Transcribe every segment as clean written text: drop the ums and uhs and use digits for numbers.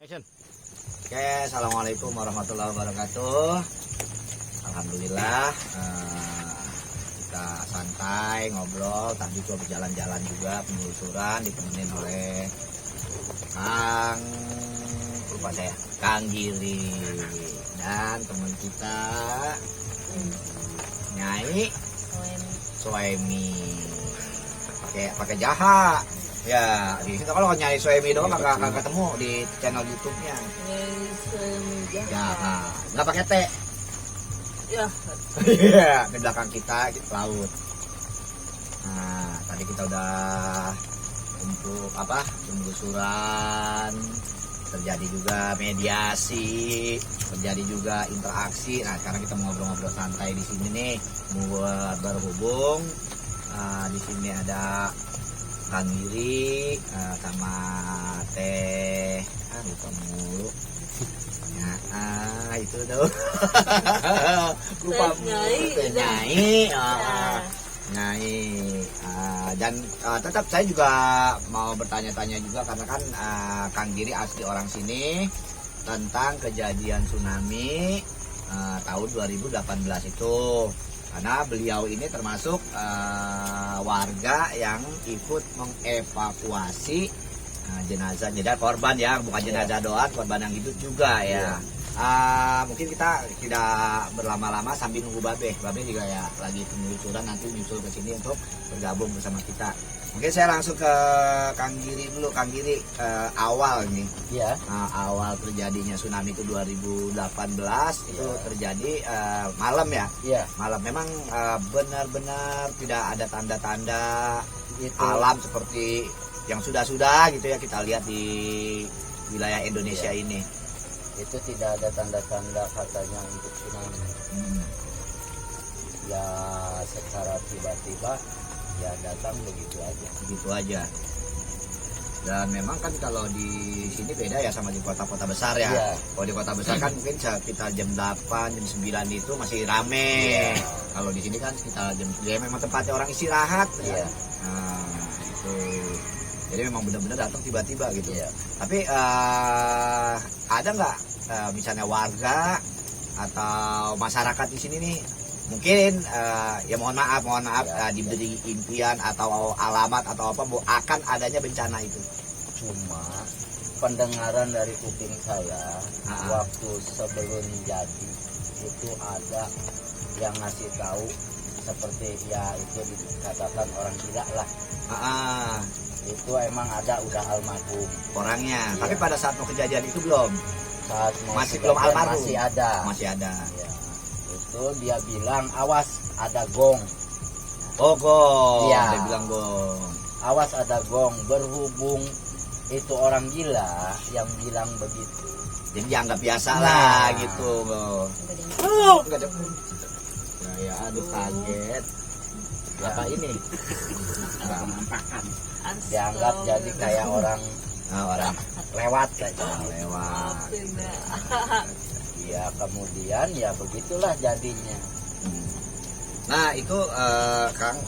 Action. Oke, assalamualaikum warahmatullahi wabarakatuh. Alhamdulillah, kita santai ngobrol. Tadi coba berjalan-jalan juga penelusuran ditemenin oleh Kang Giri dan teman kita Nyai Soemi. Pakai jaha. Ya, kita kalau nyari Soemi doang nggak ketemu di channel YouTube-nya. Ya, nggak pakai T. Ya. Iya, di belakang kita laut. Nah, tadi kita udah untuk penelusuran, terjadi juga mediasi, terjadi juga interaksi. Nah, sekarang kita mau ngobrol-ngobrol santai di sini nih, buat berhubung. Di sini ada Kang Giri sama Teh lupa mulu. Nah, itu tuh. Lupa mulu. Teh Nyai. Nyai. Dan tetap saya juga mau bertanya-tanya juga karena kan Kang Giri asli orang sini tentang kejadian tsunami tahun 2018 itu. Karena beliau ini termasuk warga yang ikut mengevakuasi jenazah korban ya, bukan jenazah doang, korban yang hidup juga ya. Mungkin kita tidak berlama-lama sambil nunggu Babe juga ya lagi penelusuran, nanti nyusul ke sini untuk bergabung bersama kita. Mungkin saya langsung ke Kang Giri dulu. Kang Giri, awal nih Ya. Awal terjadinya tsunami itu 2018 itu terjadi malam ya. Iya. Malam memang benar-benar tidak ada tanda-tanda Itu. alam seperti yang sudah-sudah gitu ya kita lihat di wilayah Indonesia ini. Itu tidak ada tanda-tanda katanya untuk tsunami. Ya secara tiba-tiba ya datang begitu aja. Dan memang kan kalau di sini beda ya sama di kota-kota besar ya. Iya. Kalau di kota besar kan mungkin sekitar jam 8, jam 9 itu masih rame. Iya. Kalau di sini kan sekitar jam 9 memang tempatnya orang istirahat. Iya. Nah, itu. Jadi memang benar-benar datang tiba-tiba gitu. Iya. Tapi ada nggak misalnya warga atau masyarakat di sini nih mungkin ya mohon maaf diberi impian atau alamat atau apa akan adanya bencana itu? Cuma pendengaran dari kuping saya waktu sebelum jadi itu ada yang ngasih tahu seperti ya itu dikatakan orang gila lah. Itu emang ada udah almarhum Orangnya. Iya. Tapi pada saat mau kejadian itu belum. saat Masih belum almarhum. masih ada. Ya. Itu dia bilang awas ada gong. Oh, gong. Iya. Dia bilang gong. Awas ada gong. Berhubung itu orang gila yang bilang begitu. Jadi dianggap biasa Nah. lah gitu, gong. Enggak ada. Ya, aduh kaget. Apa ini? Penampakan. Dianggap jadi kayak orang lewat saja. Lewat. Ya kemudian ya begitulah jadinya. Nah itu Kang,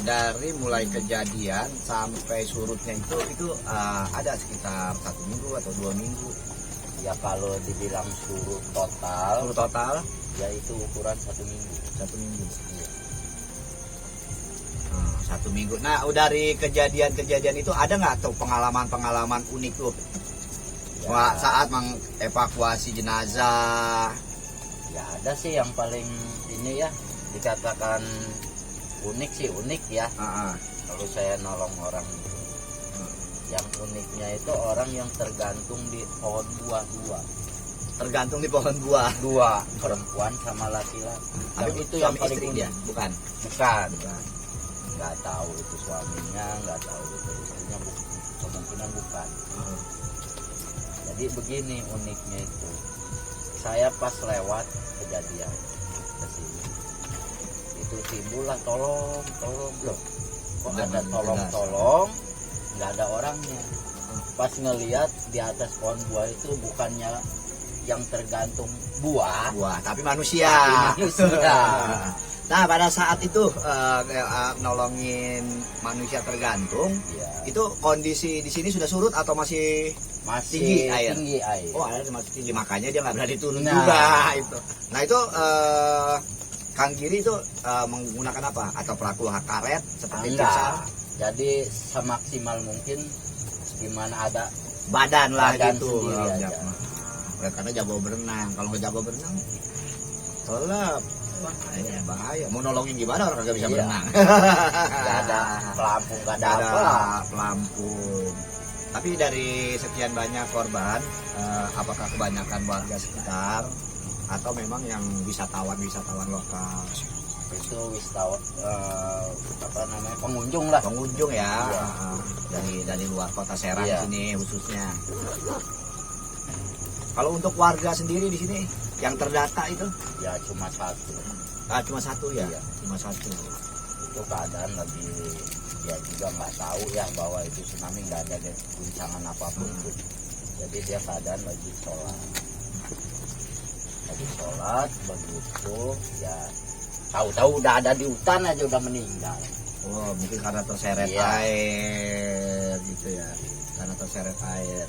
dari mulai kejadian sampai surutnya itu ada sekitar 1 minggu atau 2 minggu. Ya kalau dibilang surut total, Surut total ya itu ukuran 1 minggu. 1 minggu. Iya. 1 minggu. Nah dari kejadian-kejadian itu ada nggak tuh pengalaman-pengalaman unik tuh? Ya, Saat mengevakuasi jenazah. ya ada sih yang paling ini ya dikatakan unik sih unik ya. Kalau saya nolong orang yang uniknya itu orang yang tergantung di pohon buah Tergantung di pohon buah. dua perempuan sama laki-laki. Tapi itu yang paling istri unik. dia, bukan. Nggak tahu itu suaminya, nggak tahu itu istrinya, kemungkinan bukan. Jadi begini uniknya itu, saya pas lewat kejadian ke sini itu timbullah tolong loh, kok ada tolong nggak ada orangnya. Pas ngelihat di atas pohon buah itu bukannya yang tergantung buah Tapi manusia. Nah pada saat itu nolongin manusia tergantung, Ya, itu kondisi di sini sudah surut atau masih masih tinggi air? tinggi air. Oh air masih tinggi, makanya dia nggak berani turun Nah. juga itu. Nah itu Kang Giri itu menggunakan apa? Atau pelaku karet seperti Enggak. besar? Jadi semaksimal mungkin gimana ada Badan lah Badan gitu. sendiri aja. Karena jago berenang. Kalau nggak jago berenang, selap. Bahaya. Mau nolongin gimana orang kagak bisa Iya. berenang? nggak ada pelampung, nggak ada Nggak apa. ada pelampung. Tapi dari sekian banyak korban, apakah kebanyakan warga sekitar atau memang yang wisatawan lokal? Itu wisatawan apa namanya, pengunjung lah. Pengunjung ya, Iya. dari luar kota Serang Iya. sini khususnya. Kalau untuk warga sendiri di sini yang terdata itu Ya cuma satu. cuma satu ya, Iya. cuma satu. Itu keadaan lagi, dia juga nggak tahu ya bahwa itu tsunami, nggak ada guncangan apapun itu. Jadi dia keadaan lagi sholat begitu ya, tahu-tahu udah ada di hutan aja udah meninggal. Oh mungkin karena terseret Iya. air gitu ya, karena terseret air.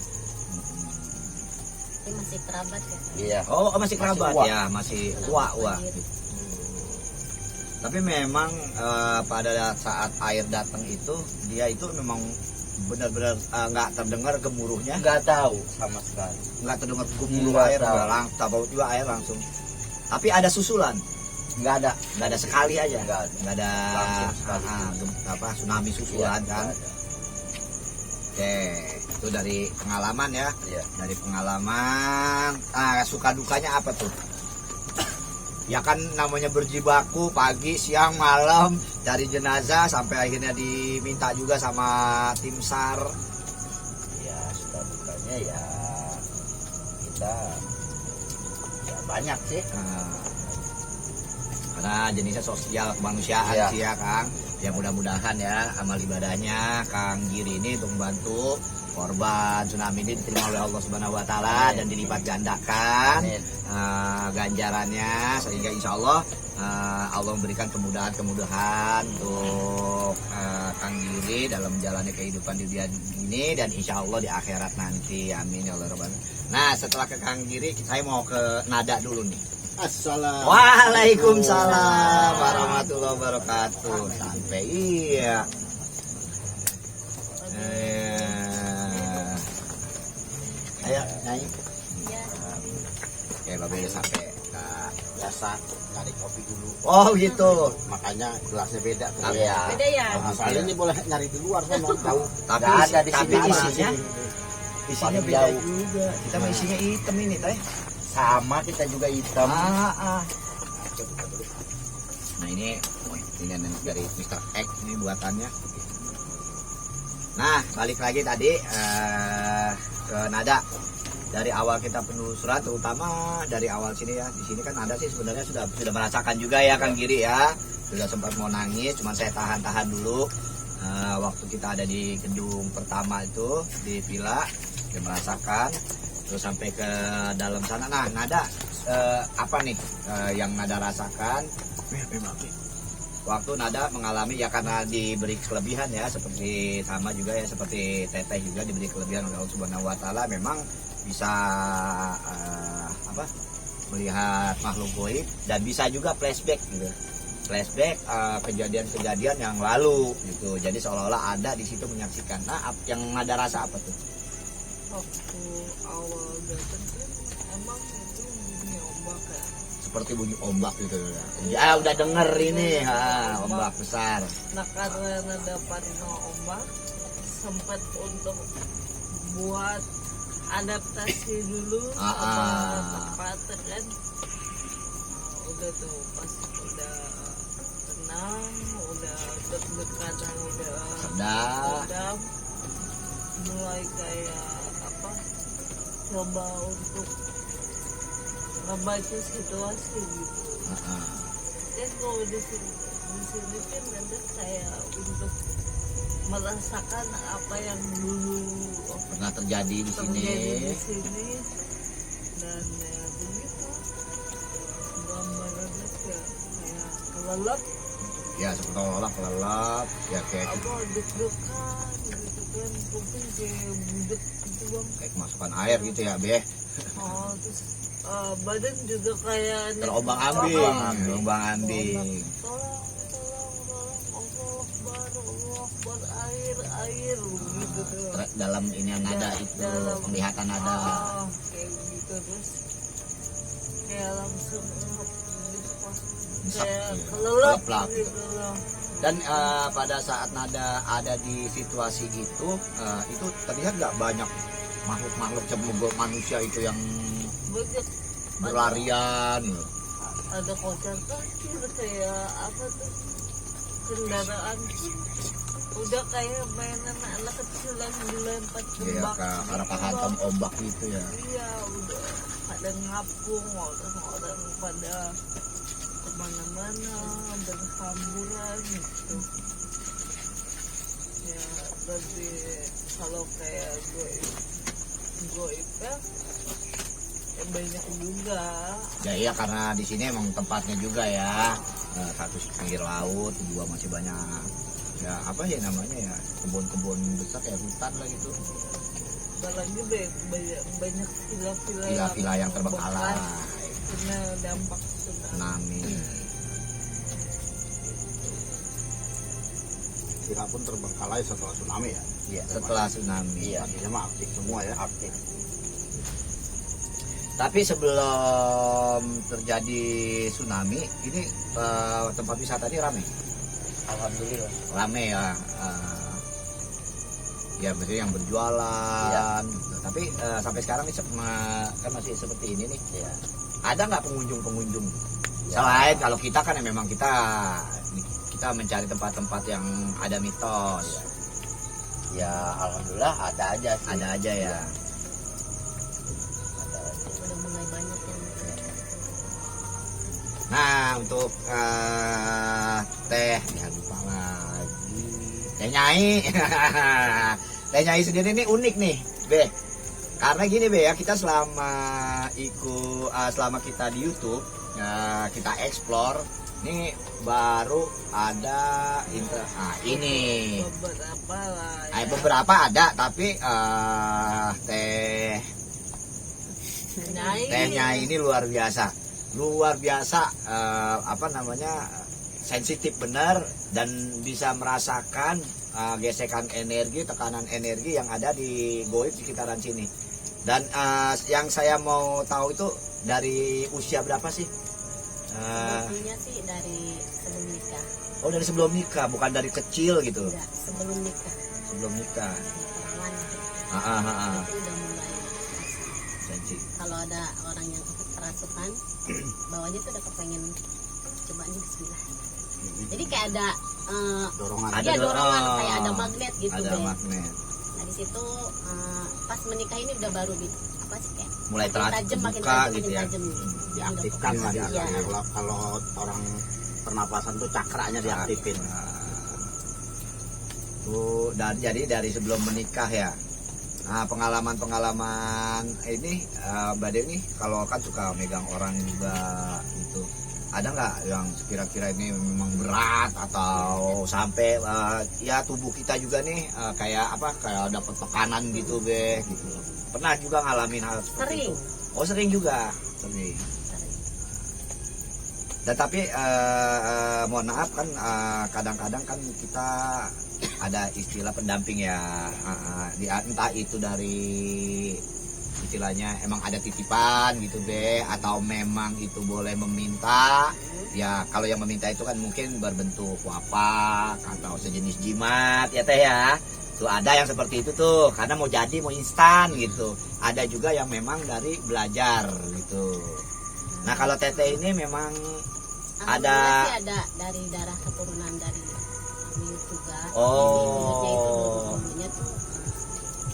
Ini masih kerabat ya. Iya. Oh masih kerabat uak. ya, masih uak. Tapi memang pada saat air datang itu dia itu memang benar-benar nggak terdengar gemuruhnya, Nggak tahu sama sekali. nggak terdengar gemuruh Nggak air, tahu. tiba-tiba air langsung. Tapi ada susulan, Nggak ada. nggak ada sekali aja, Nggak ada. nggak ada Langsung sekali. tsunami susulan Iya, kan. nggak ada. Oke, itu dari pengalaman ya. Iya. Dari pengalaman, suka dukanya apa tuh? Ya kan namanya berjibaku pagi, siang, malam cari jenazah sampai akhirnya diminta juga sama tim SAR. Ya suka dukanya ya kita ya banyak sih. Karena jenisnya sosial kemanusiaan Iya. sih ya Kang. Ya mudah-mudahan ya amal ibadahnya Kang Giri ini untuk membantu korban tsunami ini diterima oleh Allah Subhanahu wa taala dan dilipat gandakan Amin. ganjarannya, sehingga insya Allah Allah memberikan kemudahan untuk Kang Giri dalam menjalani kehidupan di dunia ini dan insya Allah di akhirat nanti, amin ya Allah Rabbal Alamin. Nah setelah ke Kang Giri saya mau ke Nada dulu nih. Assalamualaikum. Waalaikumsalam warahmatullahi wabarakatuh. Sampai iya. Ayo naik. Iya. Oke, Bapak udah sampai. Nah, Biasa nyari kopi dulu. oh gitu. Makanya gelasnya beda. tuh. Iya. Beda ya. Nah, soalnya ini boleh nyari di luar sana jauh. Tapi Nggak ada di tapi sini. isinya Paling beda jauh. juga. Kita mah isinya hitam ini, Teh. Sama kita juga hitam. Nah ini dari Mr. X ini buatannya. Nah balik lagi tadi ke Nada. Dari awal kita penelusuran, terutama dari awal sini ya, di sini kan Nada sih sebenarnya sudah merasakan juga ya Kang Giri ya, sudah sempat mau nangis, cuman saya tahan nih. Waktu kita ada di gedung pertama itu di villa, dia merasakan, terus sampai ke dalam sana. Nah Nada apa nih yang Nada rasakan waktu Nada mengalami, ya karena diberi kelebihan ya, seperti sama juga ya, seperti Teteh juga diberi kelebihan oleh Allah Subhanahu wa taala, memang bisa melihat makhluk goib dan bisa juga flashback gitu. Flashback kejadian-kejadian yang lalu gitu. Jadi seolah-olah ada di situ menyaksikan. Nah, yang Nada rasa apa tuh? Waktu awal datang kan emang itu bunyi ombak ya. Seperti bunyi ombak gitu ya. Udah denger ini, ombak besar. Nah karena dapat ombak, sempat untuk buat adaptasi dulu sama tempat kan. Udah tuh pas udah tenang, udah deg-degan, udah redam, mulai kayak coba untuk ngebaca situasi gitu. Dan kalau di sini kan ada kayak untuk merasakan apa yang dulu Pernah terjadi di sini. terjadi di sini, dan ya begitu gambarannya kayak lelap Ya seperti lelap ya kayak apa deg-degan gitu kan, kuping kayak budek gitu bang. kayak kemasukan air gitu ya Be. Terus badan juga kayak Terombang-ambing. Allah Akbar, air gitu tuh. Dalam ini nada itu penglihatan nada. Kayak gitu terus kayak langsung Nyesek, kayak gitu. kelelap Kelelap. gitu loh. Dan pada saat nada ada di situasi itu terlihat nggak banyak makhluk-makhluk cemugul manusia itu yang Banyak berlarian gitu. ada kocar kacir kayak apa tuh kendaraan tuh udah kayak mainan anak kecil yang dilempar ke Iya, bak karena gitu, hantam Bang. ombak gitu ya. Iya udah pada ngapung, orang-orang pada kemana-mana berhamburan gitu ya. Tapi kalau kayak goib ya banyak juga. Ya iya karena di sini emang tempatnya juga ya. Satu pinggir laut, dua masih banyak ya apa ya namanya ya kebun-kebun besar kayak hutan lah gitu. Apalagi banyak villa-villa Villa-villa yang terbengkalai kena dampak tsunami. tsunami. Kita pun terbengkalai setelah tsunami ya. Iya, setelah tsunami. Iya. Tadinya mah aktif semua ya. Aktif. Tapi sebelum terjadi tsunami, ini tempat wisata ini ramai. Alhamdulillah. Ramai ya. Ya berarti yang berjualan. Gitu. Tapi sampai sekarang ini kan masih seperti ini nih. Ya. Ada nggak pengunjung-pengunjung? Ya. Selain kalau kita kan ya memang kita mencari tempat-tempat yang ada mitos. Ya alhamdulillah ada aja sih. Ada aja ya. Ada aja. Udah mulai banyak yang Nah untuk teh ya lupa lagi. Teh Nyai. Teh Nyai sendiri ini unik nih, Be. Karena gini Be ya, kita selama kita di YouTube kita explore ini baru ada ini beberapa lah ya. beberapa ada tapi teh Nyai ini luar biasa apa namanya sensitif benar dan bisa merasakan gesekan energi, tekanan energi yang ada di goib sekitaran sini. Dan yang saya mau tahu itu dari usia berapa sih? Sebetulnya sih dari sebelum nikah. Oh dari sebelum nikah, bukan dari kecil gitu. Enggak, sebelum nikah. Sebelum nikah. Perawan gitu. Itu udah mulai Sensi. kalau ada orang yang kerasukan, bawahnya tuh udah kepengen coba nih bismillah. Jadi kayak ada Dorongan. Ada iya, dorongan dorongan. kayak ada magnet gitu Ada deh. magnet. Nah di situ pas menikah ini udah baru apa sih kayak Mulai makin tajam, makin terbuka tajam, gitu makin ya. tajam. Diaktifkan lah Iya. ya. Kalau orang pernapasan tuh cakranya diaktifin. Tuh, jadi dari sebelum menikah ya. Nah, pengalaman ini Mbak Dewi kalau kan suka megang orang juga gitu. Ada nggak yang kira-kira ini memang berat atau sampai ya tubuh kita juga nih kayak dapat tekanan gitu Be gitu. Pernah juga ngalamin hal seperti Sering. itu? Oh, sering juga. Sering. Dan tapi mohon maaf kan kadang-kadang kan kita ada istilah pendamping ya, entah itu dari istilahnya emang ada titipan gitu Be atau memang itu boleh meminta. Ya kalau yang meminta itu kan mungkin berbentuk wapak atau sejenis jimat ya Teh ya. Tuh ada yang seperti itu tuh karena mau jadi mau instan gitu. Ada juga yang memang dari belajar gitu. Nah kalau Teteh ini memang Alhamdulillah sih ada dari darah keturunan dari buyut juga. Oh. Buyutnya itu dulunya tuh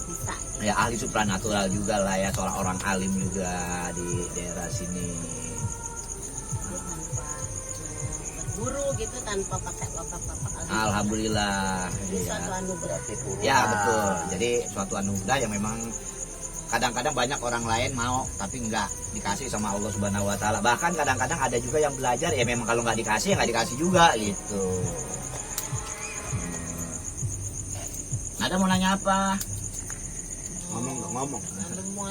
bisa. Gitu. ya ahli supranatural juga lah ya, seorang orang alim juga di daerah sini. Dia tanpa berburu gitu, tanpa pakai bapak-bapak. Alhamdulillah. Ini Ya. suatu anugerah. Ya betul. Jadi suatu anugerah yang memang kadang-kadang banyak orang lain mau tapi nggak dikasih sama Allah Subhanahu Wa Taala. Bahkan kadang-kadang ada juga yang belajar ya memang kalau nggak dikasih ya nggak dikasih juga gitu. Ada mau nanya apa? Ngomong nggak ngomong. Ada mau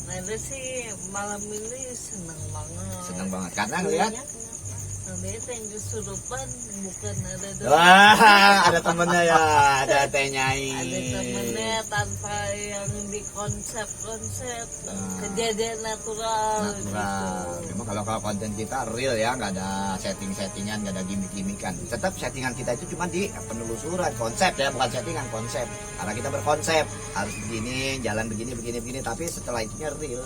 Nada sih malam ini seneng banget. Seneng banget karena ngeliat Nada yang kesurupan bukan ada wah ada temennya ya, ada Teh Nyai. ada temennya tanpa yang di konsep-konsep kejadian natural. Memang kalau konten kita real ya, nggak ada setting-settingan, nggak ada gimmick-gimmickan. Tetap settingan kita itu cuma di penelusuran konsep ya, bukan settingan, konsep. Karena kita berkonsep harus begini, jalan begini. Tapi setelah itunya real.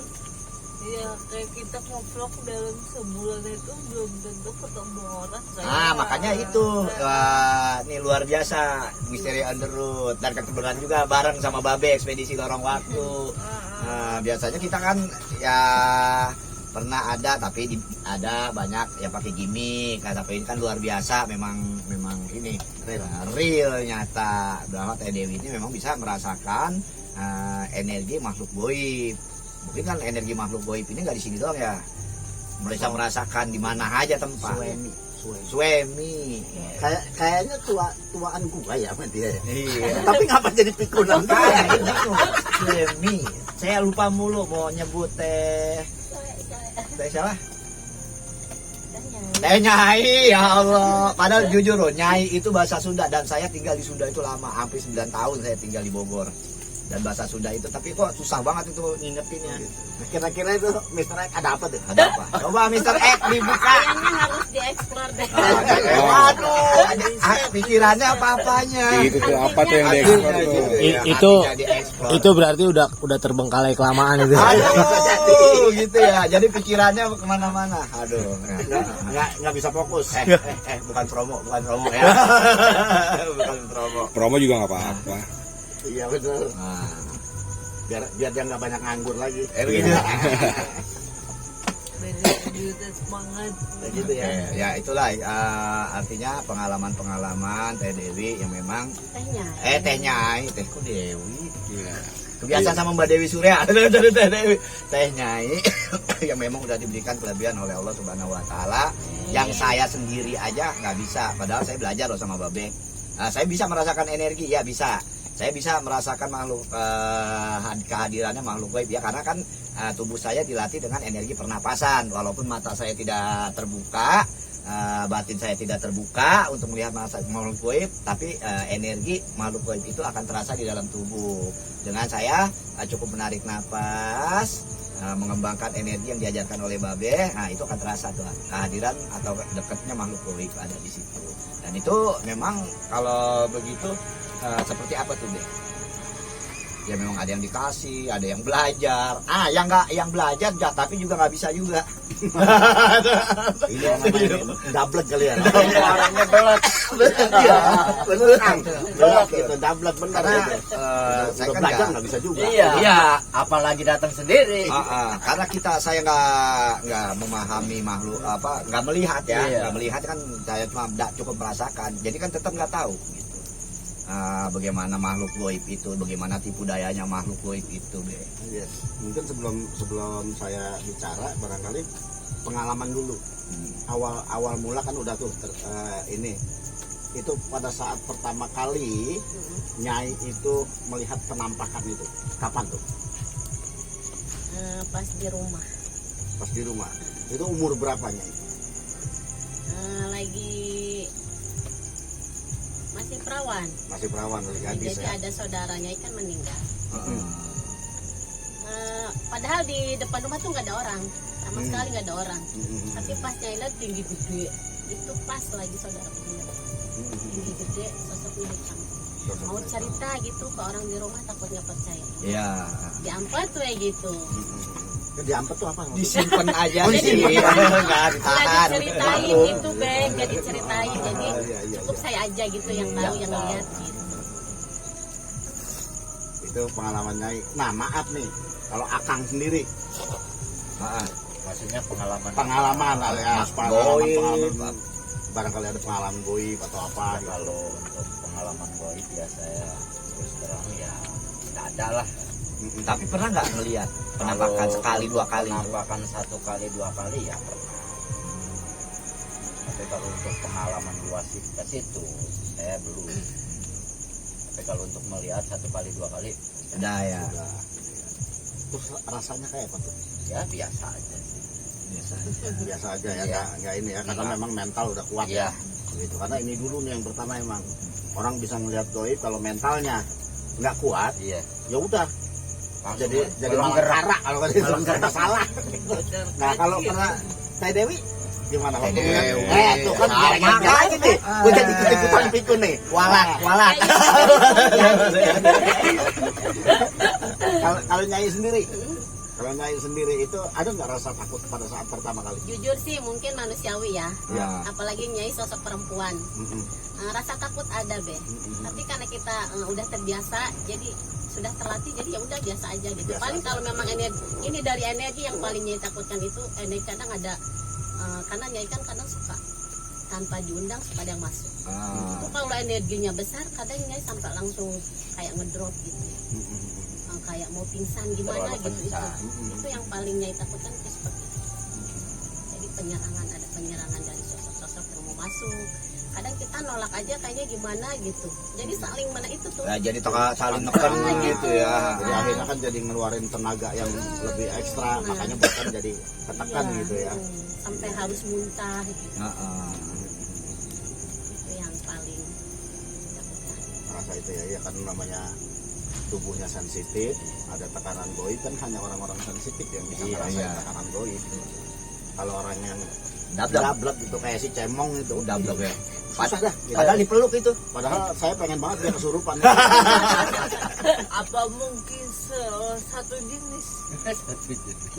Iya, kayak kita ngevlog dalam sebulan itu belum tentu ketemu orang. Makanya itu ini luar biasa misteri on the road, dan kebetulan juga bareng sama Babe ekspedisi lorong waktu. Biasanya kita kan ya pernah ada tapi ada banyak yang pakai gimmick. Tapi ini kan luar biasa, memang ini real nyata bahwa Teh Dewi ini memang bisa merasakan energi makhluk goib. Mungkin kan energi makhluk goib ini nggak di sini doang ya, bisa merasakan di mana aja tempat. Suemi. Kayaknya tuaan gua ya sama dia. Iya. Tapi ngapa jadi pikulan? Suemi. Saya lupa mulu mau nyebut Teh siapa? Teh Nyai, ya Allah. Padahal jujur loh, Nyai itu bahasa Sunda dan saya tinggal di Sunda itu lama, hampir 9 tahun saya tinggal di Bogor. Dan bahasa Sunda itu, tapi kok susah banget itu ngingetinnya. Kira-kira itu Mr. X ada apa tuh? Ada apa? Coba Mr. X dibuka. Kayaknya harus dieksplor deh. Waduh, pikirannya apa-apanya. Itu tuh apa tuh yang diekspor tuh? Itu berarti udah terbengkalai kelamaan itu. Aduh, gitu ya. Jadi pikirannya kemana-mana. Aduh, Nggak bisa fokus. bukan promo ya. Bukan promo. Promo juga nggak apa-apa. Iya betul. Biar dia nggak banyak nganggur lagi. Begitu. Beda semangat. Gitu ya. Ya itulah artinya pengalaman Teh Dewi yang memang Teh Nyai, Tehku Dewi. Kebiasaan sama Mbak Dewi Surya. Teh Nyai yang memang udah diberikan kelebihan oleh Allah Subhanahu Wa Taala. Yang saya sendiri aja nggak bisa. Padahal saya belajar loh sama Babe. Saya bisa merasakan energi, ya bisa. Saya bisa merasakan makhluk kehadirannya makhluk gaib ya, karena kan tubuh saya dilatih dengan energi pernapasan. Walaupun mata saya tidak terbuka, batin saya tidak terbuka untuk melihat makhluk gaib, tapi energi makhluk gaib itu akan terasa di dalam tubuh. Dengan saya cukup menarik nafas, mengembangkan energi yang diajarkan oleh Babe, itu akan terasa tuh kehadiran atau dekatnya makhluk gaib ada di situ. Dan itu memang kalau begitu seperti apa tuh deh? Ya memang ada yang dikasih, ada yang belajar. Yang belajar tapi juga nggak bisa juga. Ini namanya double kali ya. Orangnya belak. Iya, beneran. Belak itu double bener. Saya kan belajar nggak bisa juga. Iya, apalagi datang sendiri. Karena saya nggak memahami makhluk nggak melihat ya, nggak melihat kan saya cuma cukup merasakan. Jadi kan tetap nggak tahu. Gitu. Bagaimana makhluk goib itu, bagaimana tipu dayanya makhluk goib itu deh. Yes. Mungkin sebelum saya bicara barangkali pengalaman dulu. Awal mula kan udah tuh ini itu pada saat pertama kali Nyai itu melihat penampakan itu kapan tuh? Pas di rumah. Pas di rumah. Itu umur berapa Nyai? Lagi masih perawan. Masih perawan, masih gadis Jadi ya. ada saudaranya ikan meninggal. Padahal di depan rumah tuh nggak ada orang, sama sekali nggak ada orang. Tapi pas Nyai lihat tinggi gede, itu pas lagi saudara meninggal. Tinggi gede, sosoknya hitam. Mau cerita gitu ke orang di rumah takut nggak percaya. Iya. Diampet tuh ya gitu. Diampet tuh apa? Disimpan aja sih. Nggak diceritain gitu, Bang, nggak diceritain. Jadi cukup saya aja gitu yang tahu, yang lihat gitu. Itu pengalaman Nyai. Nah maaf nih, kalau Akang sendiri Maksudnya pengalaman alias pengalaman barangkali ada pengalaman goib atau apa gitu. Kalau untuk pengalaman goib ya saya terus terang ya nggak ada lah. Tapi pernah nggak ngelihat penampakan Kalau sekali dua kali? Penampakan 1 kali 2 kali ya pernah. Tapi kalau untuk pengalaman luas ke situ saya belum. Tapi kalau untuk melihat 1 kali 2 kali Udah ya. Udah. Terus rasanya kayak apa tuh? ya biasa aja. Biasa aja ya, Iya. nggak ini ya, karena Enggak. memang mental udah kuat Iya. ya. Gitu. Karena ini dulu nih yang pertama emang orang bisa ngelihat goib kalau mentalnya nggak kuat, Iya. ya udah Langsung jadi melengkara kalau kan itu salah. Nah kalau pernah Teh Dewi gimana? Teh Waktu Dewi. ngeliat? tuh kan Sama. gara-gara lagi nih, gue jadi ikut-ikutan pikun nih. Walat, walat. Kalau Nyai sendiri, kalau Nyai sendiri itu ada nggak rasa takut pada saat pertama kali? Jujur sih mungkin manusiawi ya, Ya. apalagi Nyai sosok perempuan. Mm-mm. Rasa takut ada be, Mm-mm. tapi karena kita udah terbiasa, jadi sudah terlatih, jadi ya udah biasa aja gitu. Biasa Paling aja. kalau memang energi, ini dari energi yang paling Nyai takutkan itu energi kadang ada, karena Nyai kan kadang suka tanpa diundang suka ada yang masuk. Itu kalau energinya besar, kadang Nyai sampai langsung kayak ngedrop gitu, Mm-mm. kayak mau pingsan gimana Terlalu gitu. pingsan. Itu yang paling Nyai takutkan itu seperti itu. Jadi penyerangan, ada penyerangan dari sosok-sosok yang mau masuk. Kadang kita nolak aja kayaknya gimana gitu. Jadi saling mana itu tuh. Ya, jadi saling neken gitu ya. Jadi akhirnya kan jadi ngeluarin tenaga yang lebih ekstra, makanya bukan jadi ketekan Iya, gitu ya. sampai harus muntah gitu. Heeh. Itu yang paling takutkan. Rasa itu ya kan namanya tubuhnya sensitif, ada tekanan goib kan hanya orang-orang sensitif yang bisa Iya, ngerasain iya. tekanan goib. Kalau orang yang Dablek. dablek gitu kayak si cemong itu Dablek ya. susah dah. Gitu. Padahal dipeluk itu. Padahal saya pengen banget dia kesurupan. Apa mungkin satu jenis?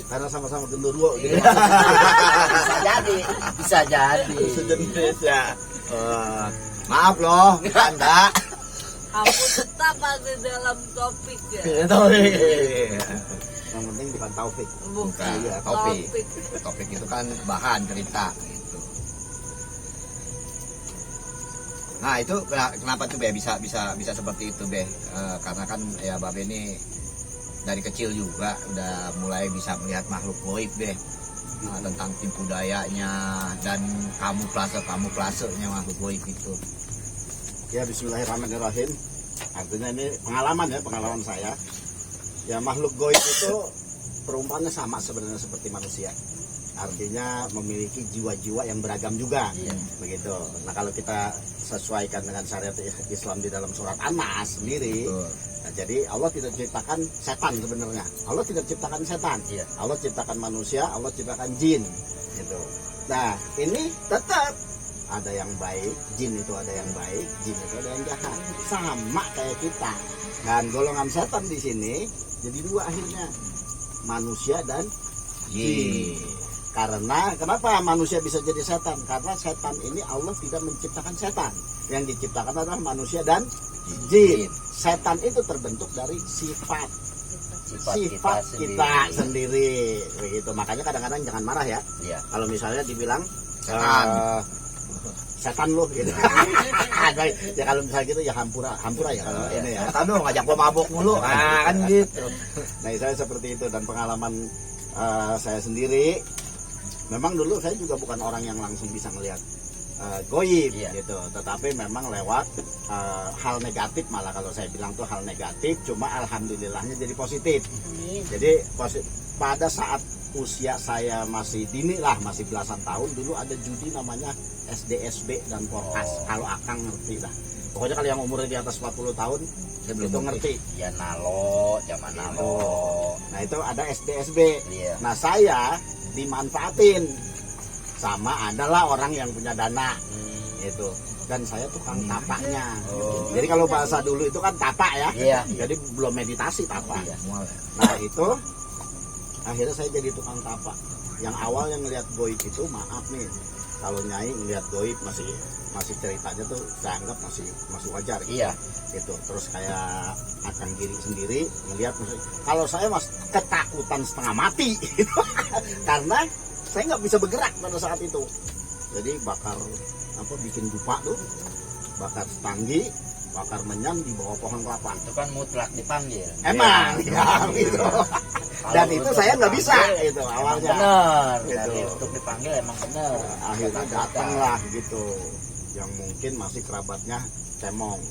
Karena sama-sama genderuwo gitu. Bisa jadi, bisa jadi. Sejenis ya. Maaf loh, bercanda. Kamu tetap ada dalam topik ya? Yang penting bukan taufik. Bukan. Iya, topik. Topik itu kan bahan cerita gitu. Nah itu kenapa tuh Be bisa seperti itu Be? Karena kan ya Babe ini dari kecil juga udah mulai bisa melihat makhluk goib Be. Tentang tipu dayanya dan kamuflasenya makhluk goib itu. Ya bismillahirrahmanirrahim. Artinya ini pengalaman saya. Ya makhluk goib itu perumpamannya sama sebenarnya seperti manusia. Artinya memiliki jiwa-jiwa yang beragam juga. Iya. Begitu. Nah kalau kita sesuaikan dengan syariat Islam di dalam surat An-Nas sendiri, Betul. nah, jadi Allah tidak ciptakan setan sebenarnya. Allah tidak ciptakan setan. Iya. Allah ciptakan manusia, Allah ciptakan jin. Gitu. Nah ini tetap ada yang baik, jin itu ada yang baik, jin itu ada yang jahat. Sama kayak kita. Dan golongan setan di sini jadi dua akhirnya, manusia dan jin. Karena kenapa manusia bisa jadi setan? Karena setan ini Allah tidak menciptakan setan. Yang diciptakan adalah manusia dan jin. Setan itu terbentuk dari sifat kita sendiri. Begitu. Makanya kadang-kadang jangan marah ya. Iya. Kalau misalnya dibilang Setan. setan loh gitu. Ya kalau misalnya gitu ya hampura ya kalau ini ya. Setan dong ngajak gua mabok mulu. Kan gitu. Nah saya seperti itu, dan pengalaman saya sendiri, memang dulu saya juga bukan orang yang langsung bisa melihat goib Iya. gitu, tetapi memang lewat hal negatif, malah kalau saya bilang tuh hal negatif, cuma alhamdulillahnya jadi positif. Amin. Jadi pada saat usia saya masih dini lah, masih belasan tahun, dulu ada judi namanya SDSB dan Porkas. Kalau Akang ngerti lah. Pokoknya kalau yang umurnya di atas 40 tahun Saya belum itu ngerti. Ya nalo, zaman nalo. Nah itu ada SDSB. Iya. Nah saya dimanfaatin sama adalah orang yang punya dana itu, dan saya tukang tapaknya. Oh. Jadi kalau bahasa dulu itu kan tapak ya. Iya. Jadi belum meditasi tapak. Iya. Nah itu akhirnya saya jadi tukang tapak. Yang awalnya ngelihat goib itu, maaf nih, kalau Nyai ngelihat goib masih ceritanya tuh saya anggap masih wajar. Iya. Gitu. Terus kayak Akang Giri sendiri ngelihat, kalau saya mas ketakutan setengah mati gitu. Karena saya nggak bisa bergerak pada saat itu. Jadi bikin dupa tuh, bakar setanggi, bakar menyan di bawah pohon kelapa. Itu kan mutlak dipanggil. Emang ya gitu. Dan Kalau itu untuk saya nggak bisa dipanggil, itu emang awalnya. bener. Gitu. Dari untuk dipanggil emang bener. Akhirnya datanglah gitu yang mungkin masih kerabatnya cemong.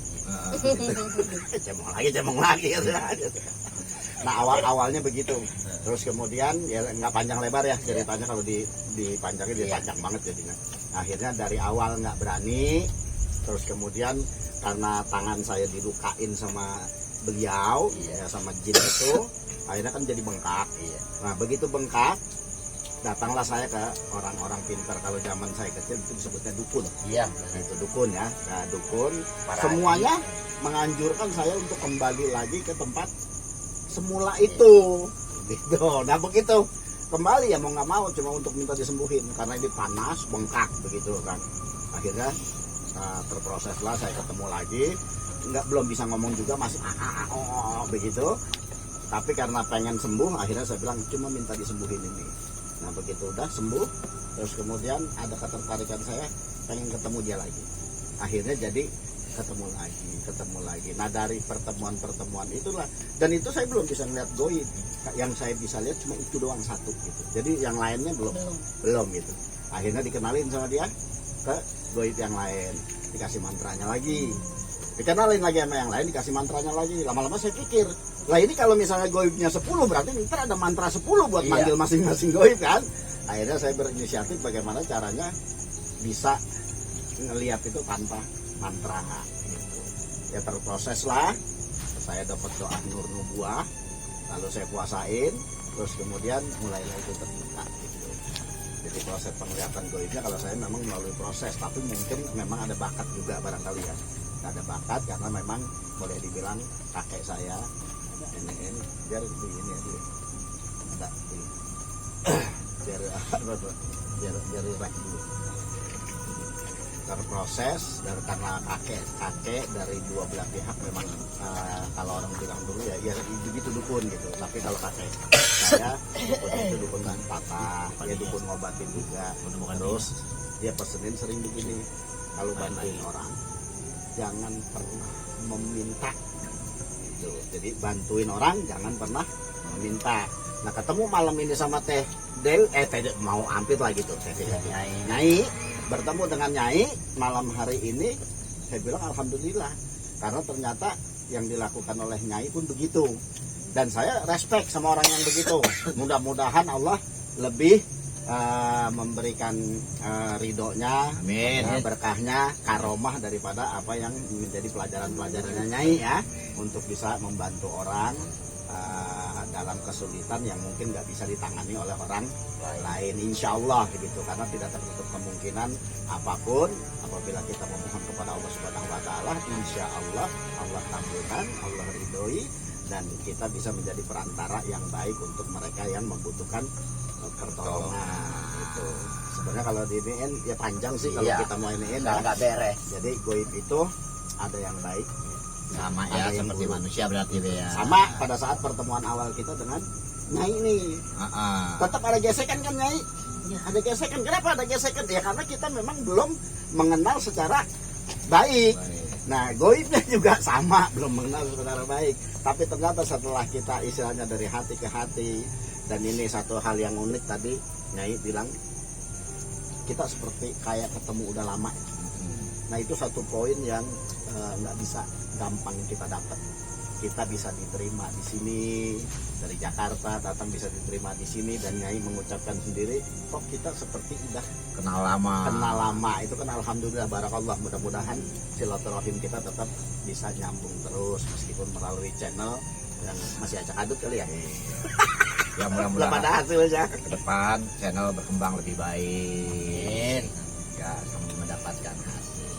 cemong lagi gitu. Nah awalnya begitu. Terus kemudian ya nggak panjang lebar ya ceritanya, kalau dipanjangin dia panjang banget jadinya. Akhirnya dari awal nggak berani, terus kemudian karena tangan saya dilukain sama beliau, ya sama jin itu, akhirnya kan jadi bengkak. Nah begitu bengkak, datanglah saya ke orang-orang pintar. Kalau zaman saya kecil itu disebutnya dukun. Iya. Nah, itu dukun ya. Nah dukun Para semuanya menganjurkan saya untuk kembali lagi ke tempat semula itu. Gitu. Nah begitu kembali ya mau nggak mau cuma untuk minta disembuhin karena ini panas bengkak begitu kan. Akhirnya terproseslah, saya ketemu lagi, belum bisa ngomong juga, masih begitu. Tapi karena pengen sembuh, akhirnya saya bilang cuma minta disembuhin ini. Nah begitu udah sembuh, terus kemudian ada ketertarikan saya pengen ketemu dia lagi. Akhirnya jadi ketemu lagi. Nah dari pertemuan itulah, dan itu saya belum bisa ngeliat goib. Yang saya bisa lihat cuma itu doang satu gitu. Jadi yang lainnya belum gitu. Akhirnya dikenalin sama dia ke goib yang lain, dikasih mantranya lagi, dikenalin lagi sama yang lain, dikasih mantranya lagi. Lama-lama saya pikir, lah ini kalau misalnya goibnya 10 berarti ntar ada mantra 10 buat manggil masing-masing goib kan. Akhirnya saya berinisiatif bagaimana caranya bisa ngelihat itu tanpa mantra gitu. Ya terproses lah, saya dapat doa nur nubuah, lalu saya puasain, terus kemudian mulailah itu terbuka gitu. Jadi proses penglihatan goibnya kalau saya memang melalui proses, tapi mungkin memang ada bakat juga barangkali ya. Ada bakat karena memang boleh dibilang kakek saya ini biar begini aja ada ini biar rek dulu. Terproses dari karena kakek dari dua belah pihak memang kalau orang bilang dulu ya begitu dukun gitu. Tapi kalau kakek saya dukun itu dukun kan patah, dia dukun ngobatin juga. Terus dia pesenin sering begini, kalau bantuin orang jangan pernah meminta gitu. Jadi bantuin orang jangan pernah meminta. Nah ketemu malam ini sama Teh mau hampir lah gitu Teh Nyai, bertemu dengan Nyai malam hari ini, saya bilang alhamdulillah karena ternyata yang dilakukan oleh Nyai pun begitu, dan saya respect sama orang yang begitu. Mudah-mudahan Allah lebih memberikan ridhonya, amin, berkahnya, karomah daripada apa yang menjadi pelajaran-pelajarannya Nyai ya, untuk bisa membantu orang dalam kesulitan yang mungkin nggak bisa ditangani oleh orang lain, insya Allah gitu. Karena tidak tertutup kemungkinan apapun apabila kita memohon kepada Allah Subhanahu Wa Taala, insya Allah Allah kabulkan, Allah ridhoi, dan kita bisa menjadi perantara yang baik untuk mereka yang membutuhkan pertolongan. Itu sebenarnya kalau di iniin ya panjang sih kalau kita mau iniin nggak beres. Jadi goib itu ada yang baik sama ya seperti manusia berarti ya. Sama pada saat pertemuan awal kita dengan Nyai ini tetap ada gesekan kan Nyai ya, ada gesekan. Kenapa ada gesekan ya? Karena kita memang belum mengenal secara baik. Nah goibnya juga sama, belum mengenal secara baik. Tapi ternyata setelah kita istilahnya dari hati ke hati, dan ini satu hal yang unik tadi Nyai bilang kita seperti kayak ketemu udah lama. Nah itu satu poin yang nggak bisa gampang kita dapat. Kita bisa diterima di sini dari Jakarta, datang bisa diterima di sini, dan Nyai mengucapkan sendiri kok kita seperti udah kenal lama. Itu kan alhamdulillah barakallah. Mudah-mudahan silaturahim kita tetap bisa nyambung terus meskipun melalui channel yang masih acak adut kali ya. Ya mudah-mudahan pada hasilnya ke depan channel berkembang lebih baik. Ya mendapatkan hasil.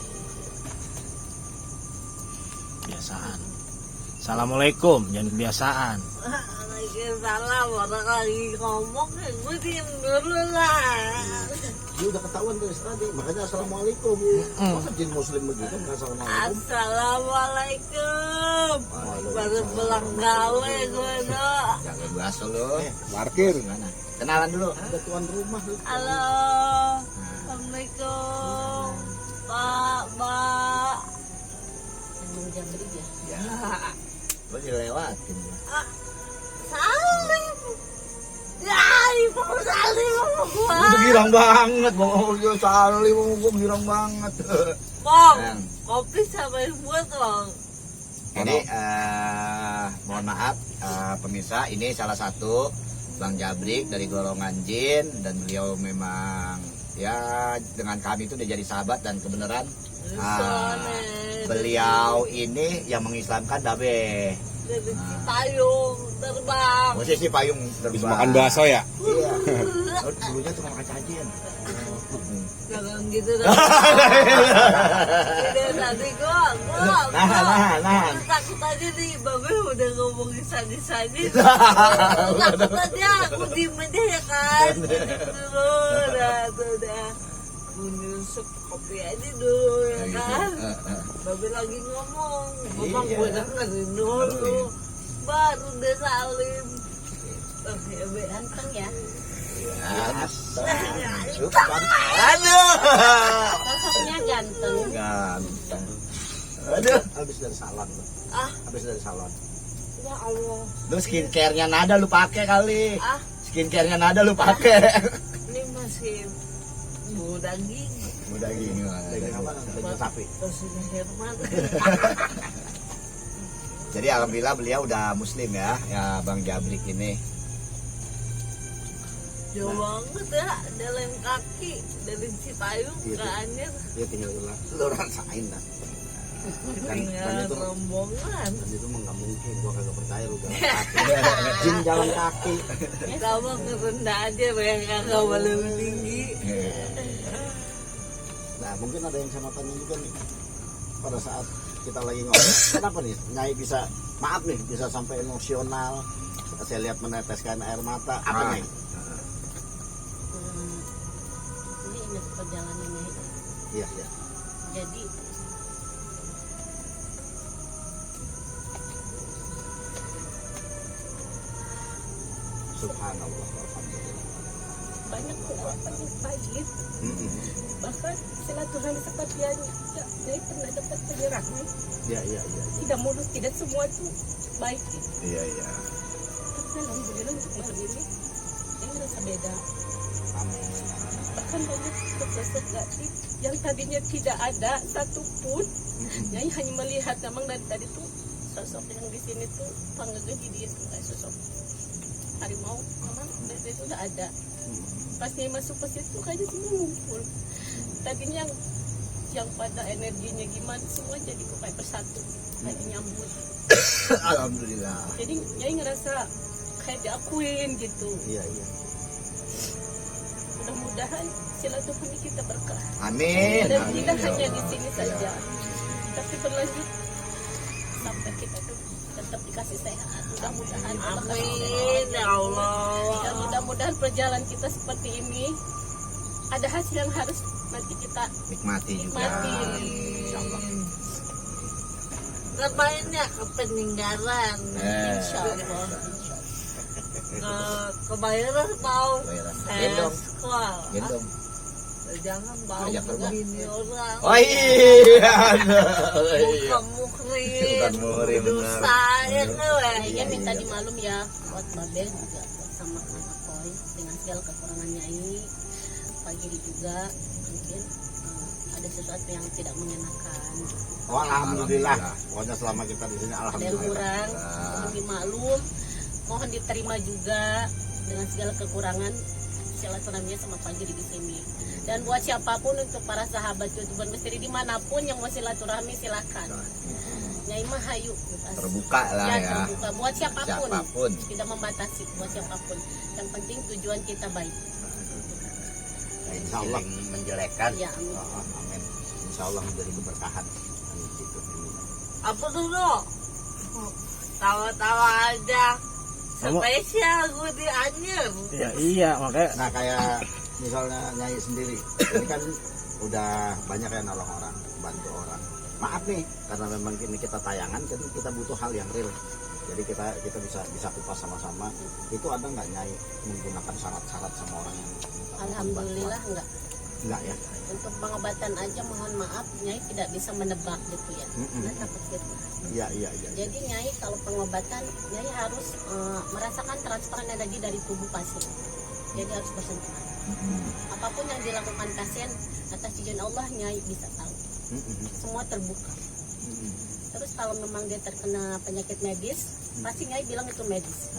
Kebiasaan. Assalamualaikum, jangan kebiasaan. Waalaikumsalam, orang lagi ngomong gue diem dulu lah. Dia udah ketahuan dari tadi, makanya assalamualaikum. Masa jin muslim begitu nggak assalamualaikum? Assalamualaikum. Baru pulang gawe gue dok. Jaga bahas dulu. Parkir. Gimana? Kenalan dulu. Ada tuan rumah. Halo. Assalamualaikum. Pak. Jabrik ya. Ya. Gua dilewatin. Salim. Ya, ibu salim sama gua. Itu girang banget, Bang. Yo Salim gua girang banget. Bang, Bang. kopi sama yang buat bang. Jadi mohon maaf pemirsa, ini salah satu Bang Jabrik dari golongan jin dan beliau memang ya dengan kami itu udah jadi sahabat dan kebenaran beliau ini yang mengislamkan Dabe. Dari Cipayung terbang. Posisi payung Habis terbang. makan bakso ya. Iya. Oh, dulunya tukang makan cacing. Jangan gitu dah. Udah tadi gua Nah. takut aja nih, Babe udah ngomongin sadis-sadis. Takut aja, aku diem aja ya kan. Udah. Aku nyusuk kopi aja dulu ya kan. Babe lagi ngomong, Bapak Iya. gue dengerin dulu. Baru deh Salim. Oke, Be. Ganteng ya. Aduh. Sosoknya ganteng. Ganteng. Aduh. Habis dari salon. Ah. Habis dari salon. Ya Allah. Lu skincare-nya Nada lu pakai kali. Ah, Skincare-nya Nada lu pakai. ini masih bau daging. Udah gini. Daging apa? Daging sapi. Rasanya Herman. Jadi alhamdulillah beliau udah muslim ya Bang Jabrik ini. Jauh banget ya, jalan kaki dari Cipayung ke Anyer. Dia tinggal lu rasain dah. Dan Tinggal itu rombongan. dan itu mah nggak mungkin, gua kagak percaya lu jalan kaki. Jin jalan kaki. Kamu kerendah aja, mereka nggak boleh tinggi. Nah mungkin ada yang sama tanya juga nih pada saat kita lagi ngobrol, kenapa nih Nyai bisa, maaf nih, bisa sampai emosional. Saya lihat meneteskan air mata. Apa Nyai? Ini ingat perjalanannya. Iya. Jadi Subhanallah, alhamdulillah. banyak kekuatan yang pahit, Mm-mm. bahkan silaturahmi seperti yang saya pernah dapat penyerahnya, Iya. tidak mulus, tidak semua itu baik. Iya. Tapi alhamdulillah untuk malam ini saya merasa beda. Amin. Bahkan banyak sosok gaib yang tadinya tidak ada satupun, Nyai hanya melihat memang dari tadi tuh sosok yang di sini tuh panggilnya dia tuh kayak sosok harimau, memang dari itu udah ada. Pas Nyai masuk ke situ kayaknya semua ngumpul. Tadinya yang pada energinya gimana semua jadi kayak bersatu, kayak nyambut. Alhamdulillah. Jadi Nyai ngerasa kayak diakuin gitu. Iya. Mudah-mudahan silaturahmi kita berkah. Amin. Dan Amin, tidak ya hanya di Allah. sini saja, tapi berlanjut sampai kita tuh tetap dikasih sehat. Mudah-mudahan Allah kasih sehat. Amin, ya Allah. Dan mudah-mudahan perjalanan kita seperti ini ada hasil yang harus nanti kita Nikmati juga. Nikmati. Insyaallah. Ngapain ya ke peninggalan? insya Allah. Ke Bayaran mau Gendong. sekolah. Gendong. Jangan bau Ajak terbang. begini orang. Oh iya. Bukan muhrim. Bukan muhrim, benar. Dosa ya kan? Kayaknya minta di maklum ya buat Babe juga sama Kang Apoy dengan segala kekurangannya ini. Pagi juga mungkin ada sesuatu yang tidak mengenakan, Oh, alhamdulillah. Pokoknya selama kita di sini ada yang alhamdulillah. kurang, mohon dimaklum, mohon diterima juga dengan segala kekurangan silaturahminya sama pagi di sini. Dan buat siapapun untuk para sahabat YouTuber misteri dimanapun yang mau silaturahmi silakan. Nyai mah hayu Terbuka lah ya. terbuka buat siapapun. Siapapun. Tidak membatasi buat siapapun. Yang penting tujuan kita baik. Insya Allah. Menjelekkan. Ya, amin. Amin. Insya Allah menjadi keberkahan. Gitu. Apa dulu? Tawa-tawa aja. Spesial gue di Anyer. Ya iya, makanya Nah kayak misalnya Nyai sendiri, ini kan udah banyak yang nolong orang, bantu orang. Maaf nih, karena memang ini kita tayangan, jadi kita butuh hal yang real. Jadi kita bisa kupas sama-sama. Itu ada nggak Nyai menggunakan syarat-syarat sama orang yang minta Alhamdulillah bantuan? enggak. Enggak ya. Untuk pengobatan aja mohon maaf Nyai tidak bisa menebak gitu ya. Nah, takut fitnah. Iya, iya, iya. Jadi Nyai kalau pengobatan Nyai harus merasakan transferan energi dari tubuh pasien. Jadi harus bersentuhan. Apapun yang dilakukan pasien atas izin Allah Nyai bisa tahu. Semua terbuka. Terus kalau memang dia terkena penyakit medis, pasti Nyai bilang itu medis.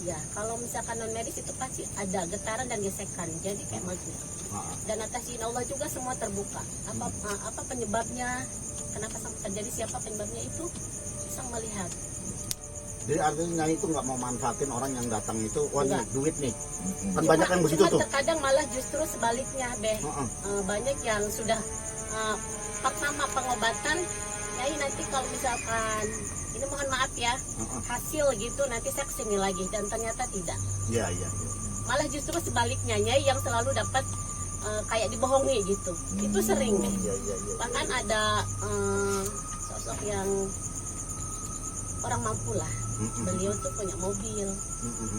Ya, kalau misalkan non medis itu pasti ada getaran dan gesekan. Jadi kayak magnet. Dan atas izin Allah juga semua terbuka. Apa penyebabnya? Kenapa sampai terjadi? Siapa penyebabnya itu bisa melihat. Jadi artinya Nyai itu nggak mau manfaatin orang yang datang itu, wah Enggak. nih duit nih. Kan banyak yang begitu tuh. Terkadang malah justru sebaliknya, Beh. Banyak yang sudah pertama pengobatan, Nyai nanti kalau misalkan ini mohon maaf ya, hasil gitu nanti saya kesini lagi dan ternyata tidak. Iya, iya, iya. Malah justru sebaliknya Nyai yang selalu dapat kayak dibohongi gitu. Itu sering deh. Iya, iya, iya. Bahkan ada sosok yang orang mampu lah. Beliau tuh punya mobil,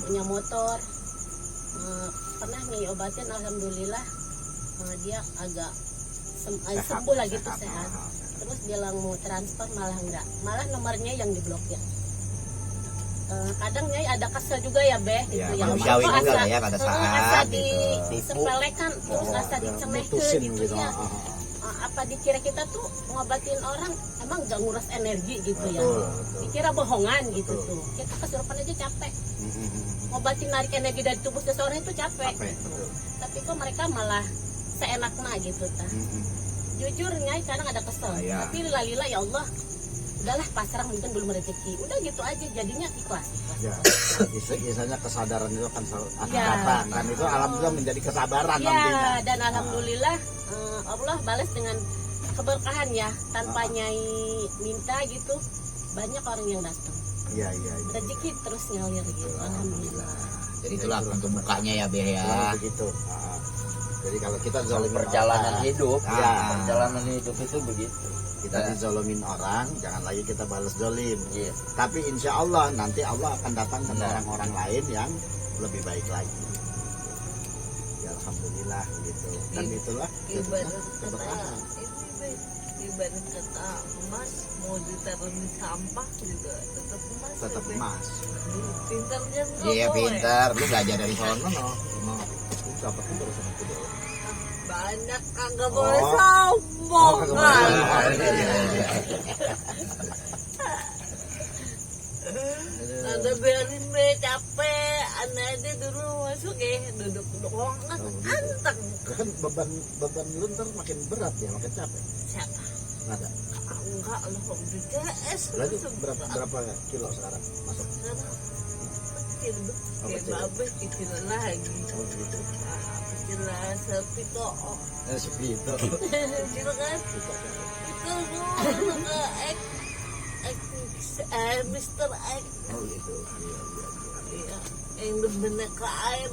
punya motor. Pernah Nyai obatin, alhamdulillah dia agak sembuh lah gitu, sehat. Terus bilang mau transfer malah enggak, malah nomornya yang diblokir. Kadang Nyai ada kesel juga ya Beh gitu Ya, yang manusiawi apa, juga lah ya pada saat asa gitu. disepelekan, terus asa dicemehin Mutusin gitu gitu. ya. Apa dikira kita tuh ngobatin orang emang gak nguras energi gitu ya. Betul. Dikira bohongan gitu tuh. Kita kesurupan aja capek. Ngobatin narik energi dari tubuh seseorang itu capek. Betul. Tapi kok mereka malah seenaknya gitu ta. Jujur Nyai kadang ada kesel. Iya. Tapi lila ya Allah, udahlah pasrah mungkin belum rezeki. Udah gitu aja jadinya ikhlas. Ya, biasanya kesadaran itu akan Ya. datang dan itu alhamdulillah menjadi kesabaran Ya, nantinya. dan alhamdulillah Allah balas dengan keberkahan ya, tanpa Nyai minta gitu, banyak orang yang datang. Iya, iya, iya. Rezeki terus ngalir gitu. Alhamdulillah. Jadi itulah bentuk mukanya ya Beh ya. Nah, begitu. Jadi kalau kita zolimin Perjalanan orang, hidup, Ya. perjalanan hidup itu begitu. kita dizolimin orang, jangan lagi kita balas zolim. Iya. Tapi insya Allah nanti Allah akan datang ke Benar. orang-orang lain yang lebih baik lagi. Ya, alhamdulillah gitu. Dan itulah Ibarat kata keberkahan. ini Beh, ibarat kata emas mau ditaruh di sampah juga tetap emas. Tetap ya, Beh. emas. Pintarnya Iya kok, pintar, lu belajar dari sono no. Dapat itu sama itu doang. banyak kagak boleh Oh. sombong kagak kan. Ada biarin be capek, anak aja dulu masuk duduk doang kan anteng. Kan beban lu ntar makin berat ya, makin capek. Siapa? Nggak ada. Enggak loh, di CS Berarti berapa kilo sekarang masuk? kecil Oh, kayak kecil. babe kecil lagi. Oh gitu. Nah, kecil lah sepi kok. Sepi itu. Kecil kan? Itu dulu Mr. X. Oh gitu. Iya, iya, iya. Iya, yang bener ke air.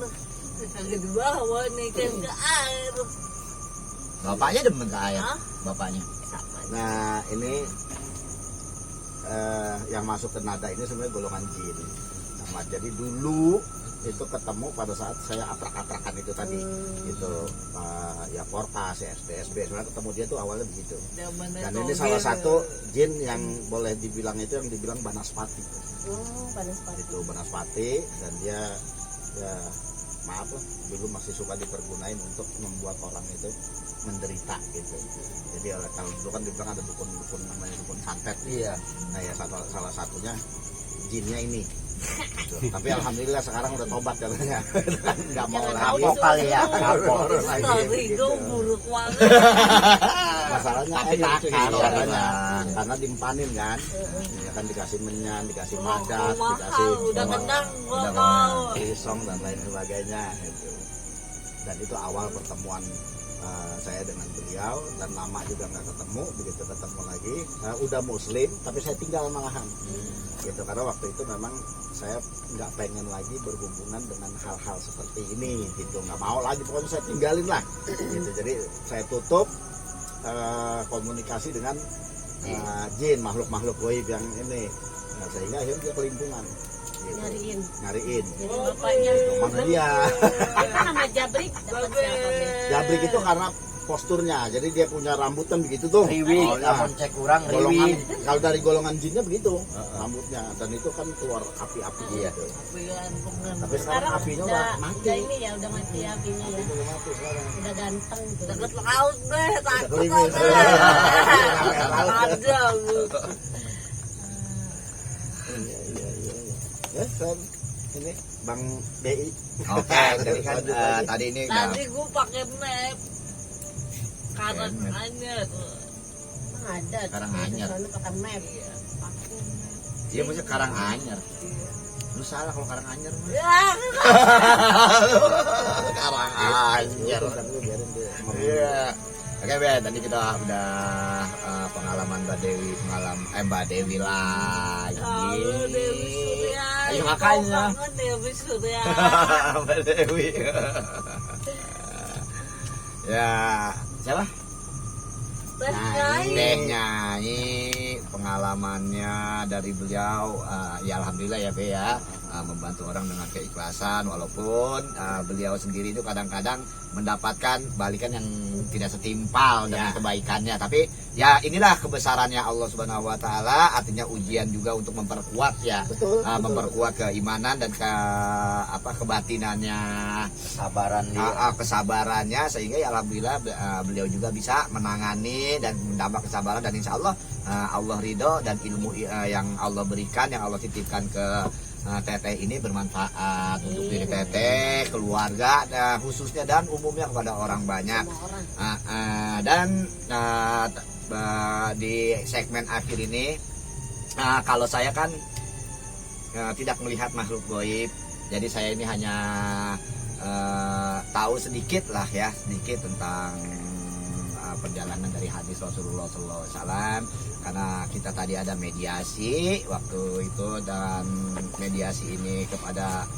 Kagak di bawah nih kan ke air. Bapaknya demen ke air. Hah? Bapaknya. Sama. Nah ini yang masuk ke nada ini sebenarnya golongan jin. Nah, jadi dulu itu ketemu pada saat saya aprak-aprakan itu tadi, gitu. Ya Porkas, ya SBSB, sebenarnya ketemu dia tuh awalnya begitu. Zamannya Dan ini Togel. salah satu jin yang boleh dibilang itu yang dibilang Banaspati. Panas banget. Itu Banaspati dan dia ya maaf lah dulu masih suka dipergunain untuk membuat orang itu menderita gitu. Jadi kalau dulu kan dibilang ada dukun-dukun namanya dukun santet. Iya. Nah ya salah satunya jinnya ini. Gitu. Tapi alhamdulillah sekarang udah tobat katanya. Nggak mau Jangan lagi. tahu Kapok kali ya, kapok. lagi. Sorry, Gitu. gue buruk banget. Masalahnya Tapi enak nakal gitu, orang caranya. bilang. Karena dimpanin kan. Ya kan dikasih menyan, dikasih madat, Mahal, dikasih udah kenyang gue Udah mau. pisong dan lain sebagainya gitu. Dan itu awal pertemuan saya dengan beliau dan lama juga nggak ketemu. Begitu ketemu lagi udah muslim tapi saya tinggal malahan gitu karena waktu itu memang saya nggak pengen lagi berhubungan dengan hal-hal seperti ini gitu, nggak mau lagi, pokoknya saya tinggalin lah gitu. Jadi saya tutup komunikasi dengan jin, makhluk-makhluk goib yang ini. Nah, sehingga akhirnya dia kelimpungan gitu. Nyariin Jadi bapaknya mana dia. apa nama Jabrik dapat siapa Beh? Jabrik itu karena posturnya. Jadi dia punya rambut kan begitu tuh. Riwi, Oh, ya. namun cek kurang Golongan, riwi. kalau dari golongan jinnya begitu rambutnya, dan itu kan keluar api-api Iya. gitu. Apian pengen. Tapi sekarang apinya udah mati. udah ini ya, udah mati apinya ya. Udah mati sekarang. Udah ganteng tuh. Deket laut deh, takut Klimis. ada lu. Ya, Sam. Ini Bang BI. Oke, jadi kan tadi ini Tadi gua pakai map. Kanan anyar. Emang ada. Karanganyar. Soalnya pakai map. Pakai map. dia maksudnya Karanganyar. Lu salah kalau Karanganyar mah. Ya, Karanganyar. Iya. Oke, Be, tadi kita udah pengalaman Mbak Dewi lagi. kalau Dewi Surya. Ayo makanya. Kau kangen Dewi Surya. Mbak Dewi. Ya, siapa? Teh Nyai. Teh Nyai, pengalamannya dari beliau, ya alhamdulillah ya Be ya, membantu orang dengan keikhlasan, walaupun beliau sendiri itu kadang-kadang mendapatkan balikan yang tidak setimpal dengan kebaikannya, tapi ya inilah kebesarannya Allah Subhanahu Wa Taala, artinya ujian juga untuk memperkuat ya, Betul. memperkuat keimanan dan kebatinannya, Kesabaran dia. kesabarannya, sehingga ya alhamdulillah beliau juga bisa menangani dan menambah kesabaran, dan insya Allah Allah ridho dan ilmu yang Allah berikan, yang Allah titipkan ke Teteh ini bermanfaat untuk diri Teteh, keluarga, khususnya dan umumnya kepada orang banyak. Sama orang. Dan di segmen akhir ini, kalau saya kan tidak melihat makhluk goib, jadi saya ini hanya tahu sedikit lah ya, sedikit tentang perjalanan dari hadis Rasulullah SAW, karena kita tadi ada mediasi waktu itu, dan mediasi ini kepada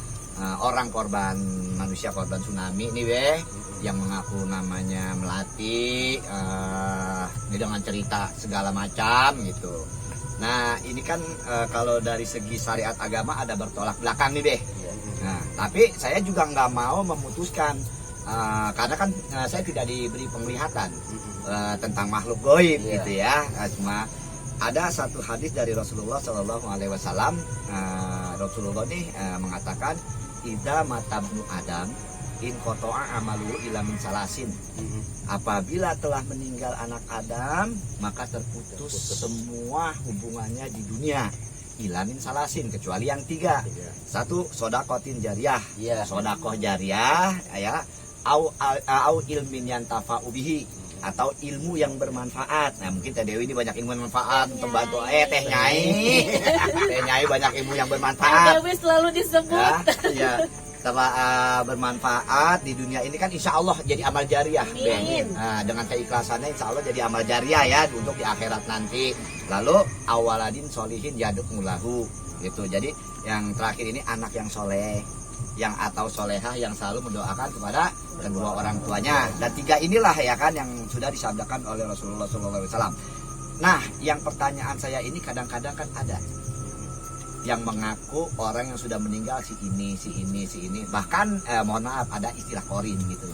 orang korban, manusia korban tsunami ini yang mengaku namanya Melati, ini dengan cerita segala macam gitu. Nah ini kan kalau dari segi syariat agama ada bertolak belakang nih Nah tapi saya juga nggak mau memutuskan, karena kan saya tidak diberi penglihatan tentang makhluk goib gitu ya. Cuma ada satu hadis dari Rasulullah Shallallahu Alaihi Wasallam. Rasulullah nih mengatakan, "Idza matabnu Adam in kotoa amalu ila min salasin." Apabila telah meninggal anak Adam, maka terputus semua hubungannya di dunia. Ila min salasin, kecuali yang 3. 1 sodakotin jariah, sodakoh jariah ya, au ilmin yantafa'u bihi, atau ilmu yang bermanfaat. Nah mungkin Teh Dewi ini banyak ilmu yang bermanfaat untuk bantu Teh Nyai. Teh Nyai banyak ilmu yang bermanfaat. Dewi selalu disebut. Ya, setelah bermanfaat di dunia ini kan insya Allah jadi amal jariah. Amin. Dengan keikhlasannya insya Allah jadi amal jariah ya untuk di akhirat nanti. Lalu awaladin solihin yaduk mulahu gitu. Jadi yang terakhir ini anak yang soleh, yang atau solehah yang selalu mendoakan kepada kedua orang tuanya. Dan 3 inilah ya kan yang sudah disabdakan oleh Rasulullah SAW. Nah yang pertanyaan saya ini, kadang-kadang kan ada yang mengaku orang yang sudah meninggal si ini, bahkan mohon maaf ada istilah korin gitu.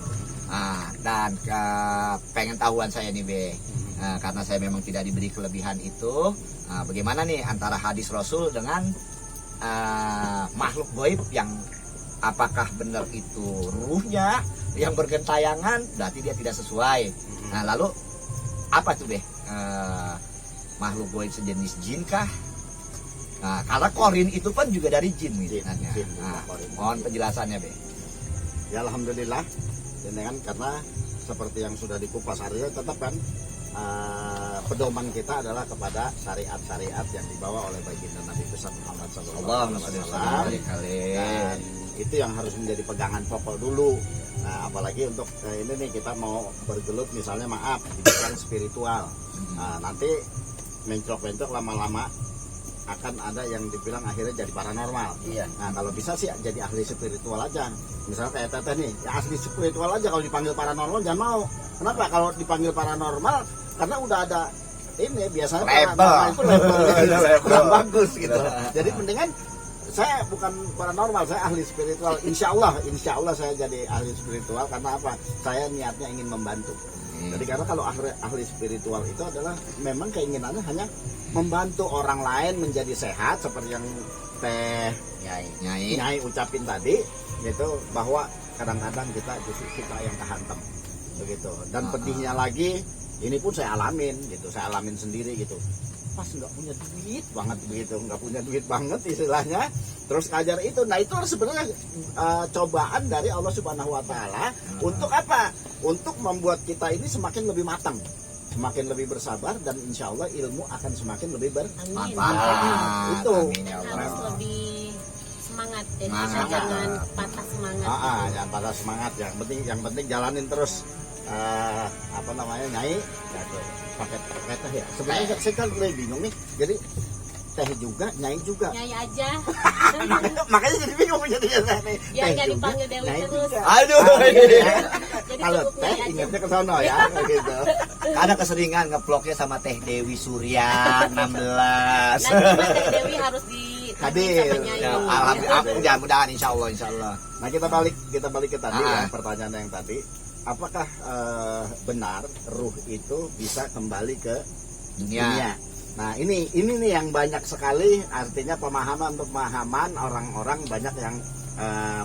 Dan pengen tahuan saya nih Be, karena saya memang tidak diberi kelebihan itu, bagaimana nih antara hadis Rasul dengan makhluk goib, yang apakah benar itu ruhnya yang bergentayangan, berarti dia tidak sesuai. Nah lalu apa tuh Be, makhluk goib sejenis jin kah? Nah, karena korin itu kan juga dari jin misalnya. Mohon penjelasannya Be. Ya alhamdulillah, ini kan karena seperti yang sudah dikupas hari ini, tetap kan pedoman kita adalah kepada syariat-syariat yang dibawa oleh baginda Nabi besar Muhammad SAW. Dan itu yang harus menjadi pegangan pokok dulu. Nah apalagi untuk ini nih, kita mau bergelut misalnya maaf di bidang spiritual. Nah, nanti mencok-mencok lama-lama akan ada yang dibilang akhirnya jadi paranormal. Nah kalau bisa sih jadi ahli spiritual aja. Misalnya kayak Teteh nih, ya ahli spiritual aja. Kalau dipanggil paranormal jangan mau. Kenapa? Kalau dipanggil paranormal karena udah ada ini biasanya label itu label kurang bagus gitu. Jadi mendingan saya bukan paranormal, saya ahli spiritual. Insya Allah saya jadi ahli spiritual. Karena apa? Saya niatnya ingin membantu. Jadi karena kalau ahli spiritual itu adalah memang keinginannya hanya membantu orang lain menjadi sehat, seperti yang Teh Nyai ucapin tadi, gitu, bahwa kadang-kadang kita justru kita yang kehantem begitu. Dan pedihnya lagi, ini pun saya alamin gitu, saya alamin sendiri gitu. Pas nggak punya duit banget begitu, nggak punya duit banget istilahnya, terus ngajar itu. Nah itu sebenarnya cobaan dari Allah Subhanahu Wa Taala untuk apa? Untuk membuat kita ini semakin lebih matang, semakin lebih bersabar, dan insya Allah ilmu akan semakin lebih Amin. Itu Harus lebih semangat, jadi Semangat. kita jangan patah semangat. jangan patah semangat. Yang penting jalanin terus. Apa namanya, Nyai pakai teh ya. Sebenarnya saya kan mulai bingung nih. Jadi teh juga, Nyai juga. Nyai aja, Makanya jadi bingung jadinya nih. biar Teh nggak juga, dipanggil Dewi Nyai terus. juga. Aduh. Jadi Kalau cukup teh Nyai aja. ingatnya ke sono ya, gitu. Karena keseringan ngevlognya sama Teh Dewi Surya 16. Nanti Mas Teh Dewi harus Hadir. sama Nyai. Ya, alhamdulillah, mudah-mudahan insya Allah. Nah kita balik ke tadi ya, Ah. pertanyaan yang tadi. Apakah benar ruh itu bisa kembali ke dunia? Nah ini nih yang banyak sekali, artinya pemahaman orang-orang banyak yang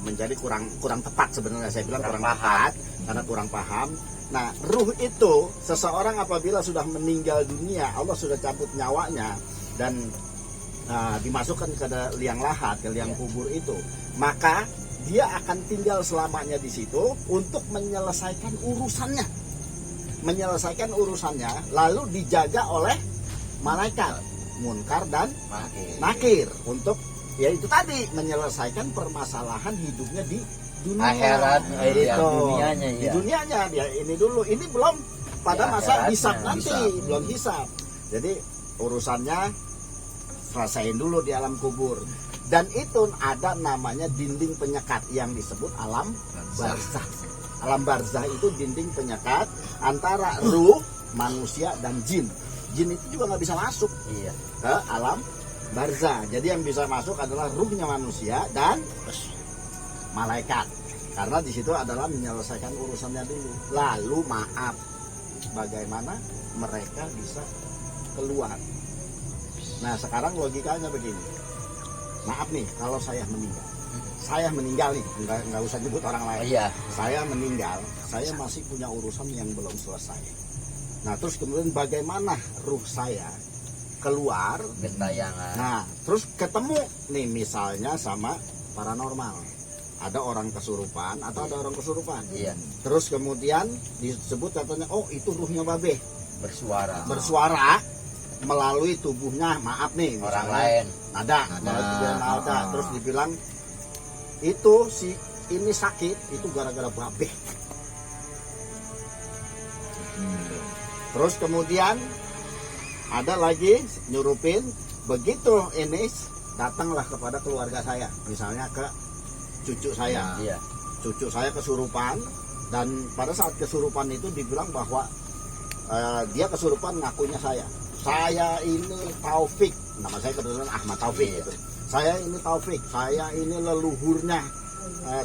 menjadi kurang tepat sebenarnya. Saya bilang kurang tepat karena kurang paham. Nah ruh itu seseorang apabila sudah meninggal dunia, Allah sudah cabut nyawanya dan dimasukkan ke liang lahat, ke liang kubur itu, maka dia akan tinggal selamanya di situ untuk menyelesaikan urusannya, lalu dijaga oleh malaikat Munkar dan Nakir untuk ya itu tadi menyelesaikan permasalahan hidupnya di dunia. Akhirat, Gitu. dunianya, Di iya. dunianya dia ini dulu, ini belum pada Di masa akhiratnya, hisab nanti, hisab. belum hisab. Jadi urusannya selesaiin dulu di alam kubur. Dan itu ada namanya dinding penyekat yang disebut alam barzah. Alam barzah itu dinding penyekat antara ruh, manusia, dan jin. Jin itu juga nggak bisa masuk Iya. ke alam barzah. Jadi yang bisa masuk adalah ruhnya manusia dan malaikat. Karena di situ adalah menyelesaikan urusannya dulu. Lalu maaf, bagaimana mereka bisa keluar? Nah sekarang logikanya begini. Maaf nih, kalau saya meninggal nih, nggak usah nyebut orang lain. Iya. Saya meninggal, saya masih punya urusan yang belum selesai. Nah terus kemudian bagaimana ruh saya keluar? Gentayangan. Nah terus ketemu nih misalnya sama paranormal, ada orang kesurupan atau ada orang kesurupan. Iya. Terus kemudian disebut katanya, oh itu ruhnya Babe bersuara melalui tubuhnya, maaf nih, Orang misalnya lain. ada, melalui tubuhnya ada. Terus dibilang itu si ini sakit itu gara-gara Babe. Terus kemudian ada lagi nyurupin, begitu ini datanglah kepada keluarga saya, misalnya ke cucu saya. Iya. Cucu saya kesurupan, dan pada saat kesurupan itu dibilang bahwa dia kesurupan, ngakunya saya ini Taufik, nama saya kebetulan Ahmad Taufik gitu. Saya ini Taufik, saya ini leluhurnya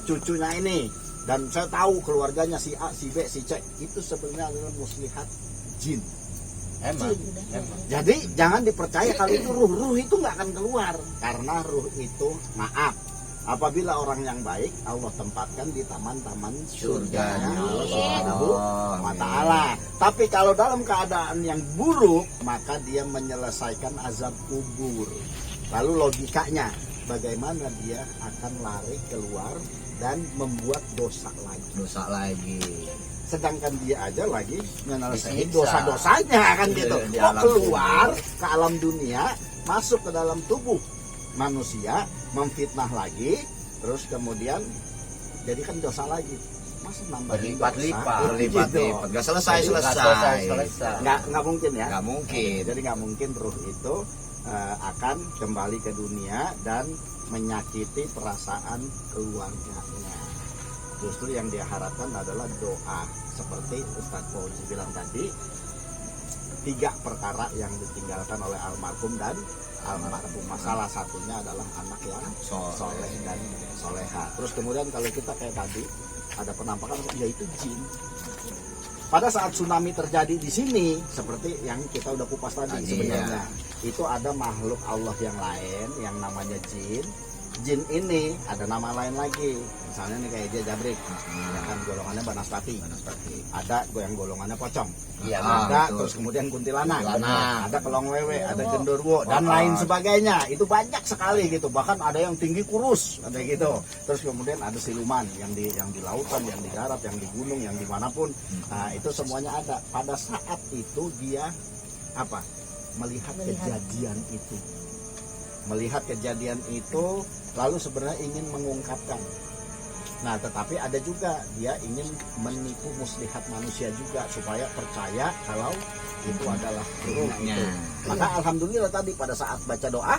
cucunya ini, dan saya tahu keluarganya si A, si B, si C. Itu sebenarnya adalah muslihat jin. Emang. Jadi jangan dipercaya kalau itu ruh itu nggak akan keluar, karena ruh itu, maaf, apabila orang yang baik Allah tempatkan di taman-taman surganya Allah Subhanahu wa Ta'ala. Tapi kalau dalam keadaan yang buruk, maka dia menyelesaikan azab kubur. Lalu logikanya, bagaimana dia akan lari keluar dan membuat dosa lagi. Sedangkan dia aja lagi menyelesaikan Disiksa. dosa-dosanya kan gitu. Di Kok alam keluar ke alam dunia, masuk ke dalam tubuh manusia, memfitnah lagi, terus kemudian jadikan dosa lagi. Masa nambah Berlipat-lipat. Berlipat-lipat. Nggak selesai. Nggak mungkin ya. Nggak mungkin. Jadi nggak mungkin ruh itu akan kembali ke dunia dan menyakiti perasaan keluarganya. Justru yang diharapkan adalah doa, seperti Ustadz Fauzi bilang tadi, 3 perkara yang ditinggalkan oleh almarhum dan almarhumah. Salah satunya adalah anak yang soleh dan soleha. Terus kemudian kalau kita kayak tadi ada penampakan, yaitu jin. pada saat tsunami terjadi di sini seperti yang kita udah kupas tadi sebenarnya itu ada makhluk Allah yang lain yang namanya jin. Jin ini ada nama lain lagi, misalnya nih kayak dia Jabrik, ya kan golongannya Banaspati. Ada yang golongannya Pocong, ada terus kemudian Kuntilanak, ada Kelong Wewe, ada Gendorwo dan lain sebagainya. Itu banyak sekali gitu, bahkan ada yang tinggi kurus, ada gitu. Terus kemudian ada siluman yang di lautan, yang di darat, yang di gunung, yang dimanapun. Nah itu semuanya ada. Pada saat itu dia apa? Melihat kejadian itu. Melihat kejadian itu lalu sebenarnya ingin mengungkapkan. Nah tetapi ada juga dia ingin menipu muslihat manusia juga supaya percaya kalau itu adalah huruf itu. Maka alhamdulillah tadi pada saat baca doa,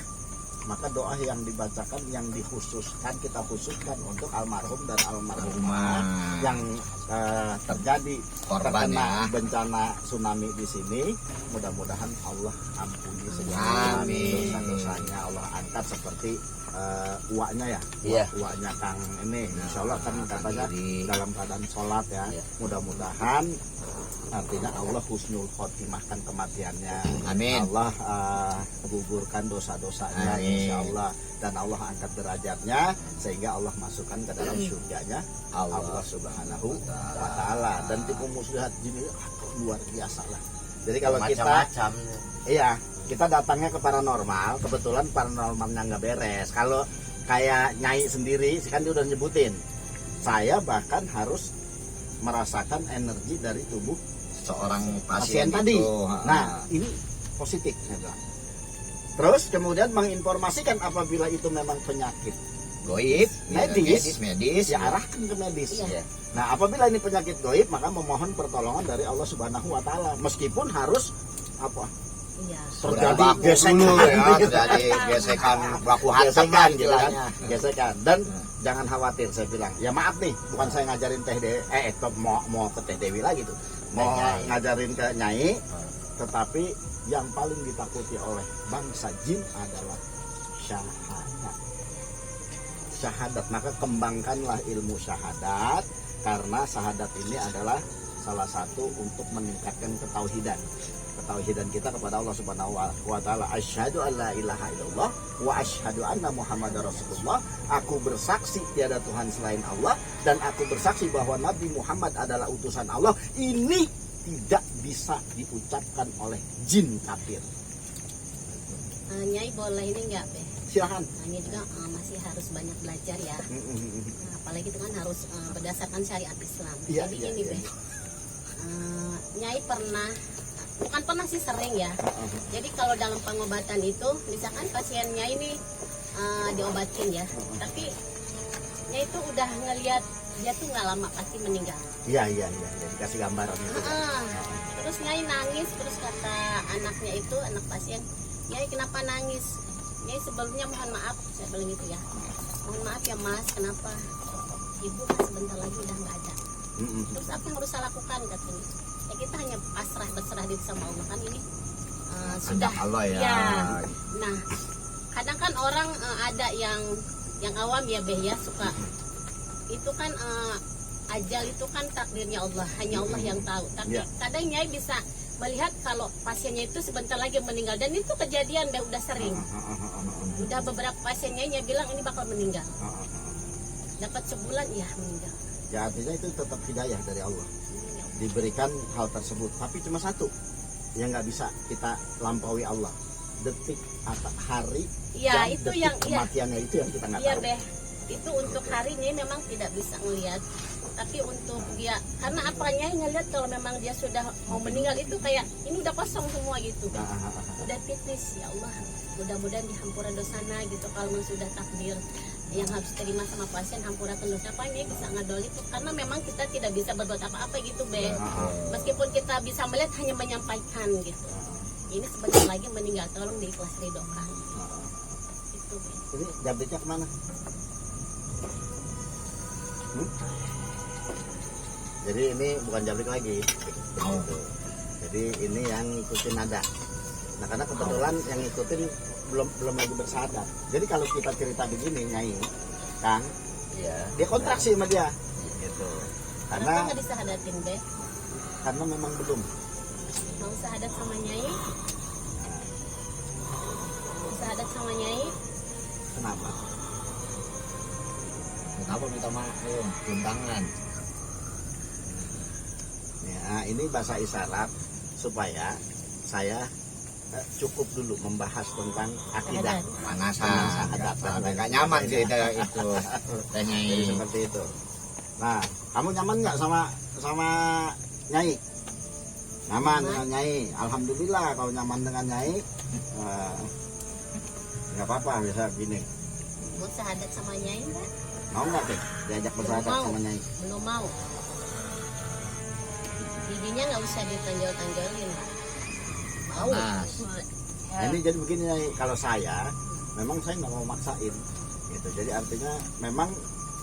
maka doa yang dibacakan yang dikhususkan kita khususkan untuk almarhum dan almarhumah yang terjadi terkena bencana tsunami di sini. Mudah-mudahan Allah ampuni segala dosa-dosanya, Allah angkat seperti uaknya ya, uaknya Kang ini. Insya Allah kan katanya dalam keadaan sholat ya. Mudah-mudahan artinya Allah husnul khotimahkan kematiannya. Amin. Allah gugurkan dosa-dosanya insya Allah, dan Allah angkat derajatnya sehingga Allah masukkan ke dalam surganya Allah Subhanahu wa taala. Dan tipu muslihat ini luar biasa lah. Jadi kalau kita kita datangnya ke paranormal, kebetulan paranormalnya nggak beres. Kalau kayak Nyai sendiri kan dia udah nyebutin, saya bahkan harus merasakan energi dari tubuh seorang pasien tadi. Itu. Nah ini positif. Terus kemudian menginformasikan apabila itu memang penyakit goib, medis, ya arahkan ke medis. Nah apabila ini penyakit goib, maka memohon pertolongan dari Allah Subhanahu wa taala, meskipun harus apa? Terjadi gesekan baku hantam gitu kan. Gesekan. Dan jangan khawatir, saya bilang. Ya maaf nih, bukan saya ngajarin Teh Dewi, mau ke Teh Dewi lagi tuh. Mau ngajarin ke Nyai, tetapi yang paling ditakuti oleh bangsa jin adalah syahadat. Syahadat, maka kembangkanlah ilmu syahadat, karena syahadat ini adalah salah satu untuk meningkatkan ketauhidan kita kepada Allah Subhanahu wa taala. Asyhadu an la ilaha illallah wa asyhadu anna Muhammadar Rasulullah. Aku bersaksi tiada Tuhan selain Allah, dan aku bersaksi bahwa Nabi Muhammad adalah utusan Allah. Ini tidak bisa diucapkan oleh jin kafir. Nyai boleh ini enggak, Be? Silakan. Nyai juga masih harus banyak belajar ya. Apalagi itu kan harus berdasarkan syariat Islam. Jadi ini, Be. Nyai bukan pernah sih, sering ya. Jadi kalau dalam pengobatan itu, misalkan pasiennya ini diobatin ya, tapi Nyai itu udah ngelihat dia tuh nggak lama pasti meninggal. Iya, dikasih gambaran gitu. Terus Nyai nangis, terus kata anaknya itu, anak pasien, Nyai kenapa nangis? Nyai sebelumnya mohon maaf, saya bilang gitu ya. Mohon maaf ya Mas, kenapa? Ibu kan sebentar lagi udah nggak ada. Terus apa yang harus saya lakukan katanya? Ya kita hanya berserah diri sama Allah, kan ini sudah Allah ya. Nah kadang kan orang ada yang awam ya Beh ya, suka itu kan ajal itu kan takdirnya Allah, hanya Allah yang tahu. Tapi kadang Nyai bisa melihat kalau pasiennya itu sebentar lagi meninggal, dan itu kejadian Beh, udah sering. Udah beberapa pasiennya Nyai bilang ini bakal meninggal. Dapat sebulan ya meninggal. Ya artinya itu tetap hidayah dari Allah, diberikan hal tersebut. Tapi cuma satu yang nggak bisa kita lampaui Allah, detik atau hari, ya, jam, itu detik yang kematiannya itu yang kita nggak iya tahu. Beh, itu untuk harinya memang tidak bisa ngelihat, tapi untuk dia, karena apanya ngelihat kalau memang dia sudah mau meninggal itu kayak ini udah kosong semua gitu, udah tipis. Ya Allah, mudah-mudahan dihampura dosana gitu. Kalau memang sudah takdir yang harus terima sama pasien, hampurakan dosa, apanya bisa ngadol itu, karena memang kita tidak bisa berbuat apa-apa gitu Beh. Meskipun kita bisa melihat, hanya menyampaikan gitu. Ini sebentar lagi meninggal, tolong diikhlas ridokan. Itu Beh. Ini Jabriknya kemana? Jadi ini bukan Jabrik lagi. Gitu. Jadi ini yang ngikutin nada. Nah karena kebetulan yang ngikutin belum lagi bersahadat. Jadi kalau kita cerita begini Nyai, Kang, dia kontraksi sama dia. Gitu. Karena nggak disahadatin Beh. karena memang belum. Mau syahadat sama nyai? Mau syahadat sama nyai? Kenapa? Kenapa minta maaf? Cium tangan. Ya, ini bahasa isyarat supaya saya cukup dulu membahas tentang akidah. Panasan. Syahadat. Sampai nggak nyaman sih itu tanya Jadi seperti itu. Nah, kamu nyaman nggak sama Nyai? Nyaman dengan Nyai. Alhamdulillah kalau nyaman dengan Nyai. Nggak apa-apa bisa gini. Mau syahadat sama nyai enggak? Mau nggak tuh diajak bersahadat Mau. sama Nyai? Belum mau. Bibinya nggak usah ditanjol-tanjolin. Mau. Nah, Nah, ini jadi begini Nyai, kalau saya memang saya nggak mau maksain gitu. Jadi artinya memang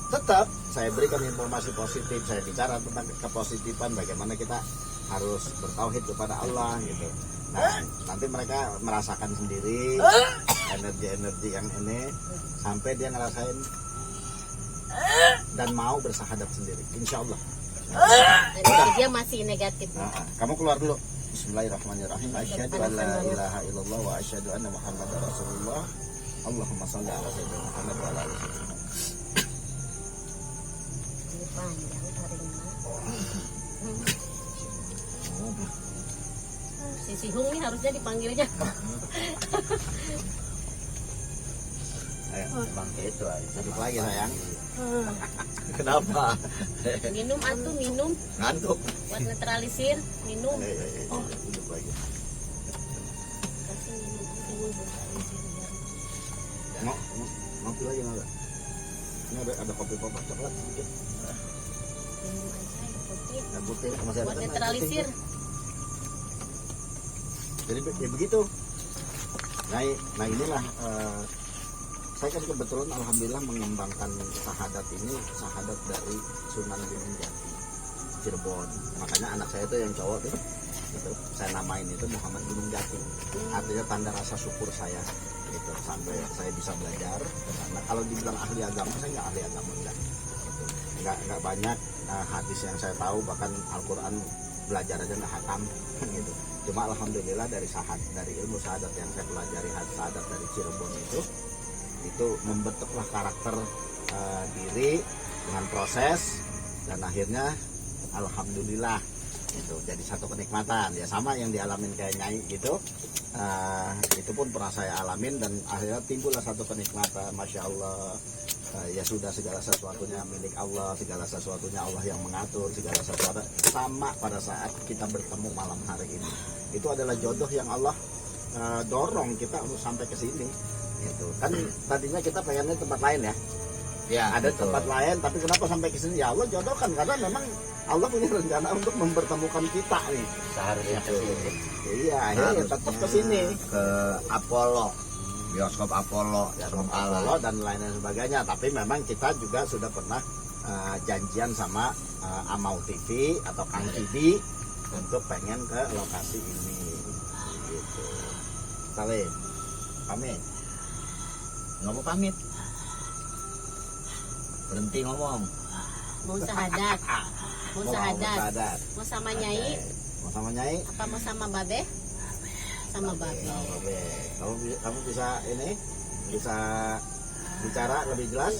tetap saya berikan informasi positif, saya bicara tentang kepositifan bagaimana kita harus bertauhid kepada Allah gitu. Nah, nanti mereka merasakan sendiri energi-energi yang ini sampai dia ngerasain dan mau bersahadat sendiri, insya Allah. Jadi dia masih negatif. Nah, kamu keluar dulu. Bismillahirrahmanirrahim. Asyhadu an la ilaha illallah wa asyhadu anna Muhammadar Rasulullah. Allahumma shalli ala sayyidina Muhammad wa ala ali sayyidina. Ini panjang taringnya. Si Sihung nih harusnya dipanggilnya. Ayo, Emang itu aja. duduk lagi sayang. kenapa? Minum atuh minum Ngantuk. buat netralisir, minum. Duduk lagi. Kasih minum buat netralisir biar Mau kopi lagi nggak? Ini ada kopi papa coklat sedikit. minum aja air putih Air putih masih ada buat kan? Air netralisir. putih. Jadi ya begitu. Nah inilah saya kan kebetulan alhamdulillah mengembangkan syahadat ini, syahadat dari Sunan Gunung Jati Cirebon. Makanya anak saya itu yang cowok tuh gitu, saya namain itu Muhammad Gunung Jati. Artinya tanda rasa syukur saya gitu, sampai saya bisa belajar. Karena kalau dibilang ahli agama, saya nggak ahli agama enggak. Gitu. Nggak banyak hadis yang saya tahu, bahkan Al-Quran belajar aja nggak hatam gitu. Cuma alhamdulillah dari ilmu syahadat yang saya pelajari, syahadat dari Cirebon itu membentuklah karakter diri dengan proses, dan akhirnya alhamdulillah itu jadi satu kenikmatan ya, sama yang dialamin kayak Nyai gitu. Itu pun pernah saya alamin dan akhirnya timbullah satu kenikmatan. Masya Allah, ya sudah, segala sesuatunya milik Allah, segala sesuatunya Allah yang mengatur, segala sesuatu sama. Pada saat kita bertemu malam hari ini, itu adalah jodoh yang Allah dorong kita untuk sampai ke sini gitu. Kan tadinya kita pengennya tempat lain ya, Ya, ada betul. tempat lain, tapi kenapa sampai ke sini? Ya Allah jodohkan, karena memang Allah punya rencana untuk mempertemukan kita nih. Seharusnya ke sini. Iya, akhirnya tetap ke sini. Ke Apollo, bioskop Apollo, Ya, Gunung Allah Allah. dan lain-lain sebagainya. Tapi memang kita juga sudah pernah janjian sama Amau TV atau Kang Kidi untuk pengen ke lokasi ini. Gitu. Salim, pamit. Nggak mau pamit. Berhenti ngomong. Mau syahadat. Mau syahadat. Syahadat. Mau sama nyai Mau sama Nyai? apa mau sama babe? Sama babe. Oke. Kamu bisa ini? Bisa bicara lebih jelas?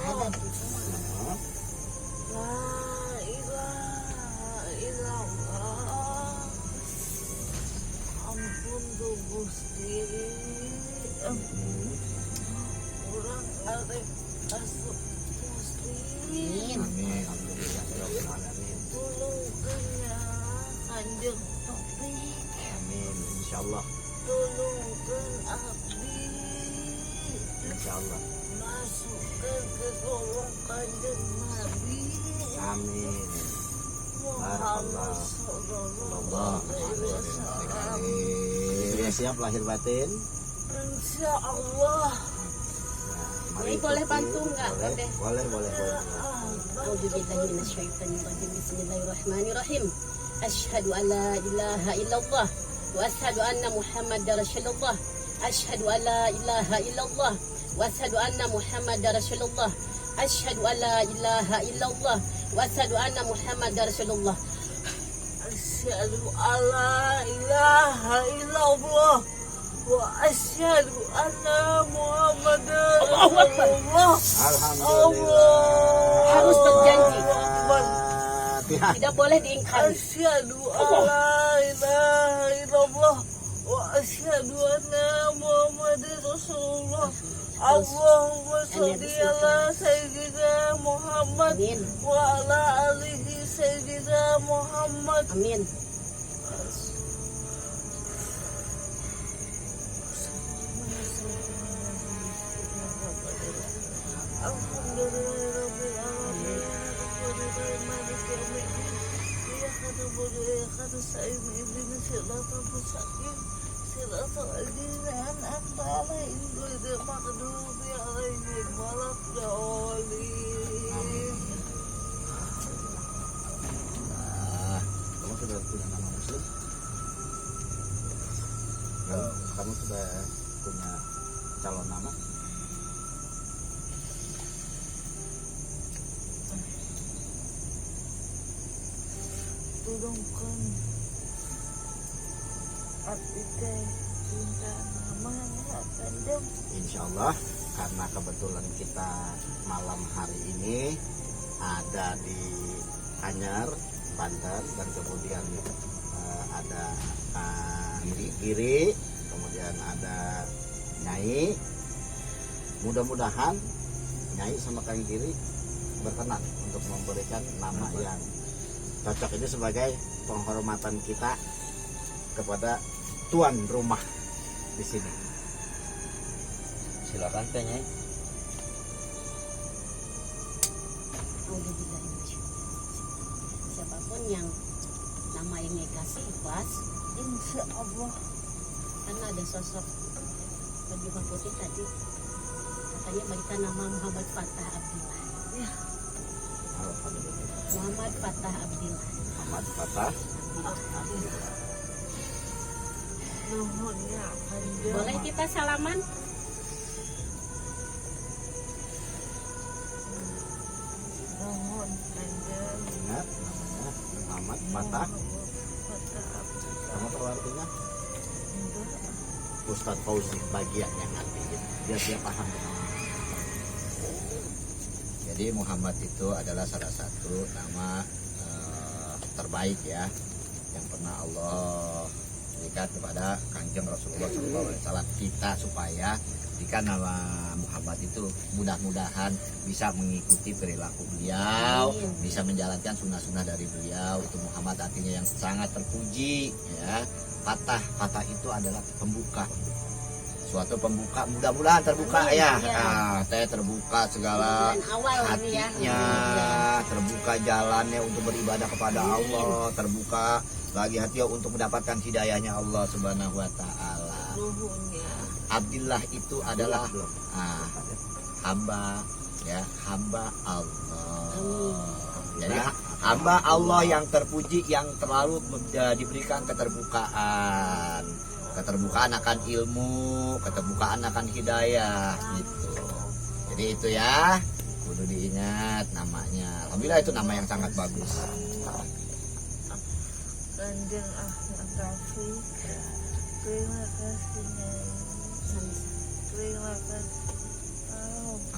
Syahadat. Hah? Ampun tuh Gusti, kurang arek asup Gusti, Amin. Amin. Alhamdulillah ya Rabbil alamin. tolong kenya Kanjeng Topik, Amin. Insyaallah. tolongkan abdi Insyaallah. masukkan ke golong Kanjeng Nabi Amin. Muhammad sallallahu alaihi wasallam. Sudah siap lahir batin? Insya Allah. Ini boleh bantu nggak, Babe? Boleh. A'udzubillahi minasyaitonirrajim. Bismillahirrahmanirrahim. Asyhadu an la ilaha illallah wa asyhadu anna Muhammadar Rasulullah. Asyhadu an la ilaha illallah wa asyhadu anna Muhammadar Rasulullah. Asyhadu an la ilaha illallah wa asyhadu anna Muhammadar Rasulullah. Asyhadu alla ilaha illallah wa asyhadu anna Muhammadar Rasulullah. Alhamdulillah. Harus berjanji. Fatihah. Tidak boleh diingkari. Asyhadu alla ilaha illallah wa asyhadu anna Muhammadar Rasulullah. Allahumma sholli ala sayyidina Muhammad Amin. wa ala alihi sayyidina Muhammad. Amin. Alhamdulillahirabbil alamin. Arrahmanirrahim. Maliki yaumiddin. Iyyaka na'budu wa iyyaka nasta'in. Ihdinas siratal mustaqim. Siratal ladzina an'amta 'alaihim ghairil maghdubi 'alaihim waladdallin. Kamu sudah punya nama muslim? Kamu sudah punya calon nama? Tolongkan abdi teh cinta namanya Kanjeng. Insya Allah, karena kebetulan kita malam hari ini ada di Anyar, Banten, dan kemudian ada Giri, kemudian ada Nyai. Mudah-mudahan Nyai sama Kang Giri berkenan untuk memberikan nama yang cocok ini sebagai penghormatan kita kepada tuan rumah di sini. Silakan Teh Nyai. Siapapun yang nama ini kasih ikhlas, Insya Allah. karena ada sosok baju putih tadi katanya berikan nama Muhammad Fatah Abdillah. Ya, Alhamdulillah. Muhammad Fatah Abdillah. Muhammad Fatah Abdillah. nuhun ya Kanjeng. Boleh kita salaman? Nuhun Kanjeng. Ingat namanya Muhammad Fatah. Fatah Abdillah. Kamu tahu artinya? Enggak. Ustadz Fauzi bagian yang artinya biar dia paham. Jadi Muhammad itu adalah salah satu nama terbaik ya yang pernah Allah berikan kepada Kanjeng Rasulullah SAW kita, supaya jika nama Muhammad itu mudah-mudahan bisa mengikuti perilaku beliau, bisa menjalankan sunnah-sunnah dari beliau. Itu Muhammad artinya yang sangat terpuji ya. Fatah itu adalah pembuka, suatu pembuka, mudah-mudahan terbuka ya. Teh terbuka segala hatinya, terbuka jalannya untuk beribadah kepada Allah, terbuka lagi hatinya untuk mendapatkan hidayahnya Allah Subhanahu wa taala. Nuhun ya. Abdillah itu adalah hamba ya, hamba Allah. Jadi hamba Allah yang terpuji, yang terlalu diberikan keterbukaan. Keterbukaan akan ilmu, keterbukaan akan hidayah gitu. Jadi itu ya, kudu diingat namanya. Alhamdulillah itu nama yang sangat bagus. Kanjeng Ahmad Rafiq. Terima kasih Nyai. Terima kasih.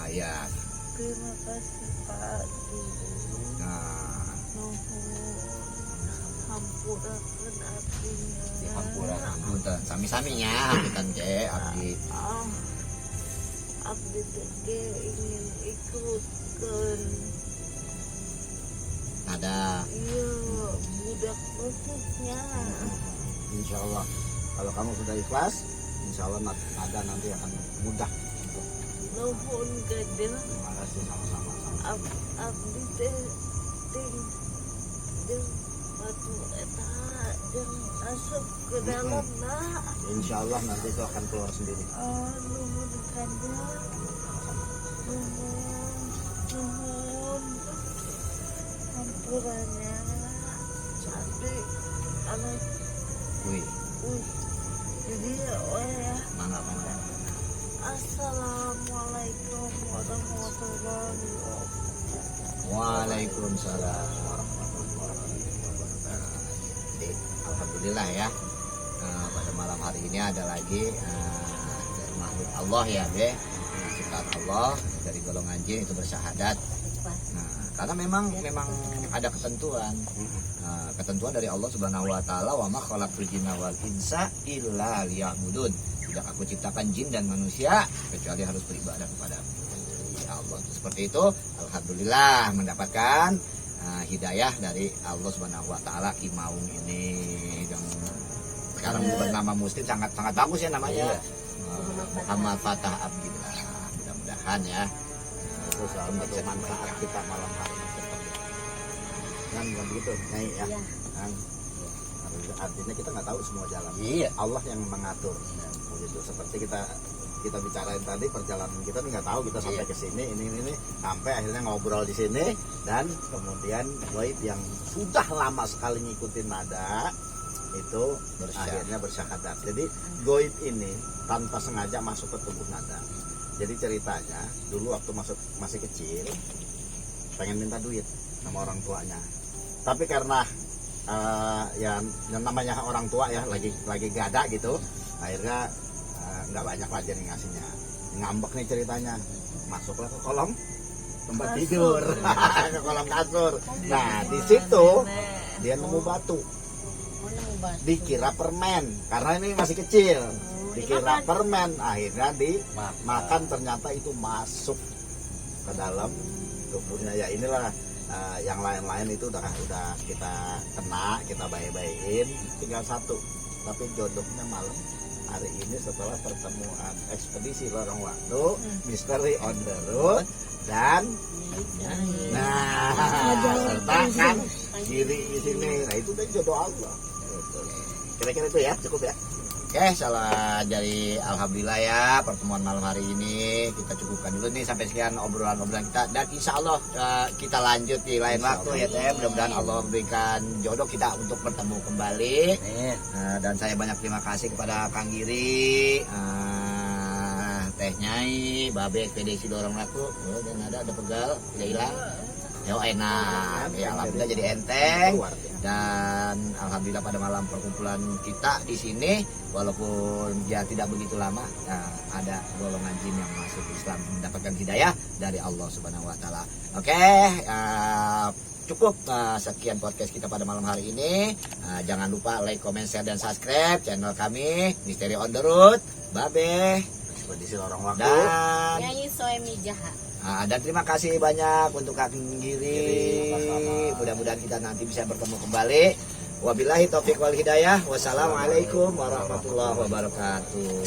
Ayat. Terima kasih Pak Adi. Nah, Nuhun. Hampurakeun artinya. punten sami-saminya habitan ke abdi. Abdi teh ingin ikutkeun. Ada Iya, budak lututnya. Insya Allah kalau kamu sudah ikhlas, insya Allah ada nanti akan mudah. Nuhun Kanjeng. Terima kasih sama-sama. Abdi teh jeung batu eta jeung asup ke dalam nah. Insya Allah nanti itu akan keluar sendiri. Nuhun Kanjeng. Nuhun. Hampurannya. Abdi anak wih, jadi ya. mangga. Assalamualaikum warahmatullahi wabarakatuh. Waalaikumsalam warahmatullahi wabarakatuh. Jadi alhamdulillah ya, pada malam hari ini ada lagi dari makhluk Allah ya, Be, ciptaan Allah dari golongan jin itu bersyahadat. Nah, karena memang ada ketentuan. Ketentuan dari Allah Subhanahu wa taala, wa ma khalaqtul jinna wal insa illa liya'budun. Tidak aku ciptakan jin dan manusia kecuali harus beribadah kepada Allah. Seperti itu, alhamdulillah mendapatkan hidayah dari Allah Subhanahu wa taala Ki Maung ini. Dan sekarang bernama Muslim, sangat bagus ya namanya. Muhammad Fatah Abdillah. Mudah-mudahan ya Itu salah satu manfaat kita malam hari ini. Kan bukan begitu, Nyai ya. Kan artinya kita nggak tahu semua jalan. Iya. Allah yang mengatur. Begitu. Seperti kita bicarain tadi, perjalanan kita nih nggak tahu kita sampai ke sini ini sampai akhirnya ngobrol di sini, dan kemudian goib yang sudah lama sekali ngikutin nada itu akhirnya bersyahadat. Jadi goib ini tanpa sengaja masuk ke tubuh nada. Jadi ceritanya dulu waktu masih kecil pengen minta duit sama orang tuanya, tapi karena ya yang namanya orang tua ya lagi gak ada gitu, akhirnya nggak banyak aja nih ngasihnya. Ngambek nih ceritanya, masuklah ke kolong tempat tidur, ke kolong kasur. Nah di situ dia nemu batu, dikira permen karena ini masih kecil, dikira permen, akhirnya dimakan, ternyata itu masuk ke dalam tubuhnya. Ya inilah yang lain-lain itu udah kita kena, kita baik-baikin, tinggal satu, tapi jodohnya malam hari ini setelah pertemuan ekspedisi lorong waktu, Misteri on the Road, dan serta kan diri di sini. Nah itu udah jodoh Allah. Kira-kira itu ya, cukup ya. Oke, salah jadi alhamdulillah ya pertemuan malam hari ini kita cukupkan dulu nih, sampai sekian obrolan kita, dan insya Allah kita lanjut di lain waktu ya Teh. Mudah-mudahan Allah memberikan jodoh kita untuk bertemu kembali. Dan saya banyak terima kasih kepada Kang Giri, Teh Nyai, Babe ekspedisi dorong laku, dan ada pegal tidak hilang. Yo enak ya, alhamdulillah jadi enteng. Dan alhamdulillah pada malam perkumpulan kita di sini, walaupun ya tidak begitu lama, ada golongan jin yang masuk Islam mendapatkan hidayah dari Allah Subhanahu wa taala. Oke, cukup sekian podcast kita pada malam hari ini. Jangan lupa like, comment, share, dan subscribe channel kami Misteri on the Road, Babe Ekspedisi lorong waktu, dan Nyai Soemi Jaha. dan terima kasih banyak untuk Kang Giri. Mudah-mudahan kita nanti bisa bertemu kembali. Wabillahi taufiq wal hidayah. Wassalamualaikum warahmatullahi wabarakatuh.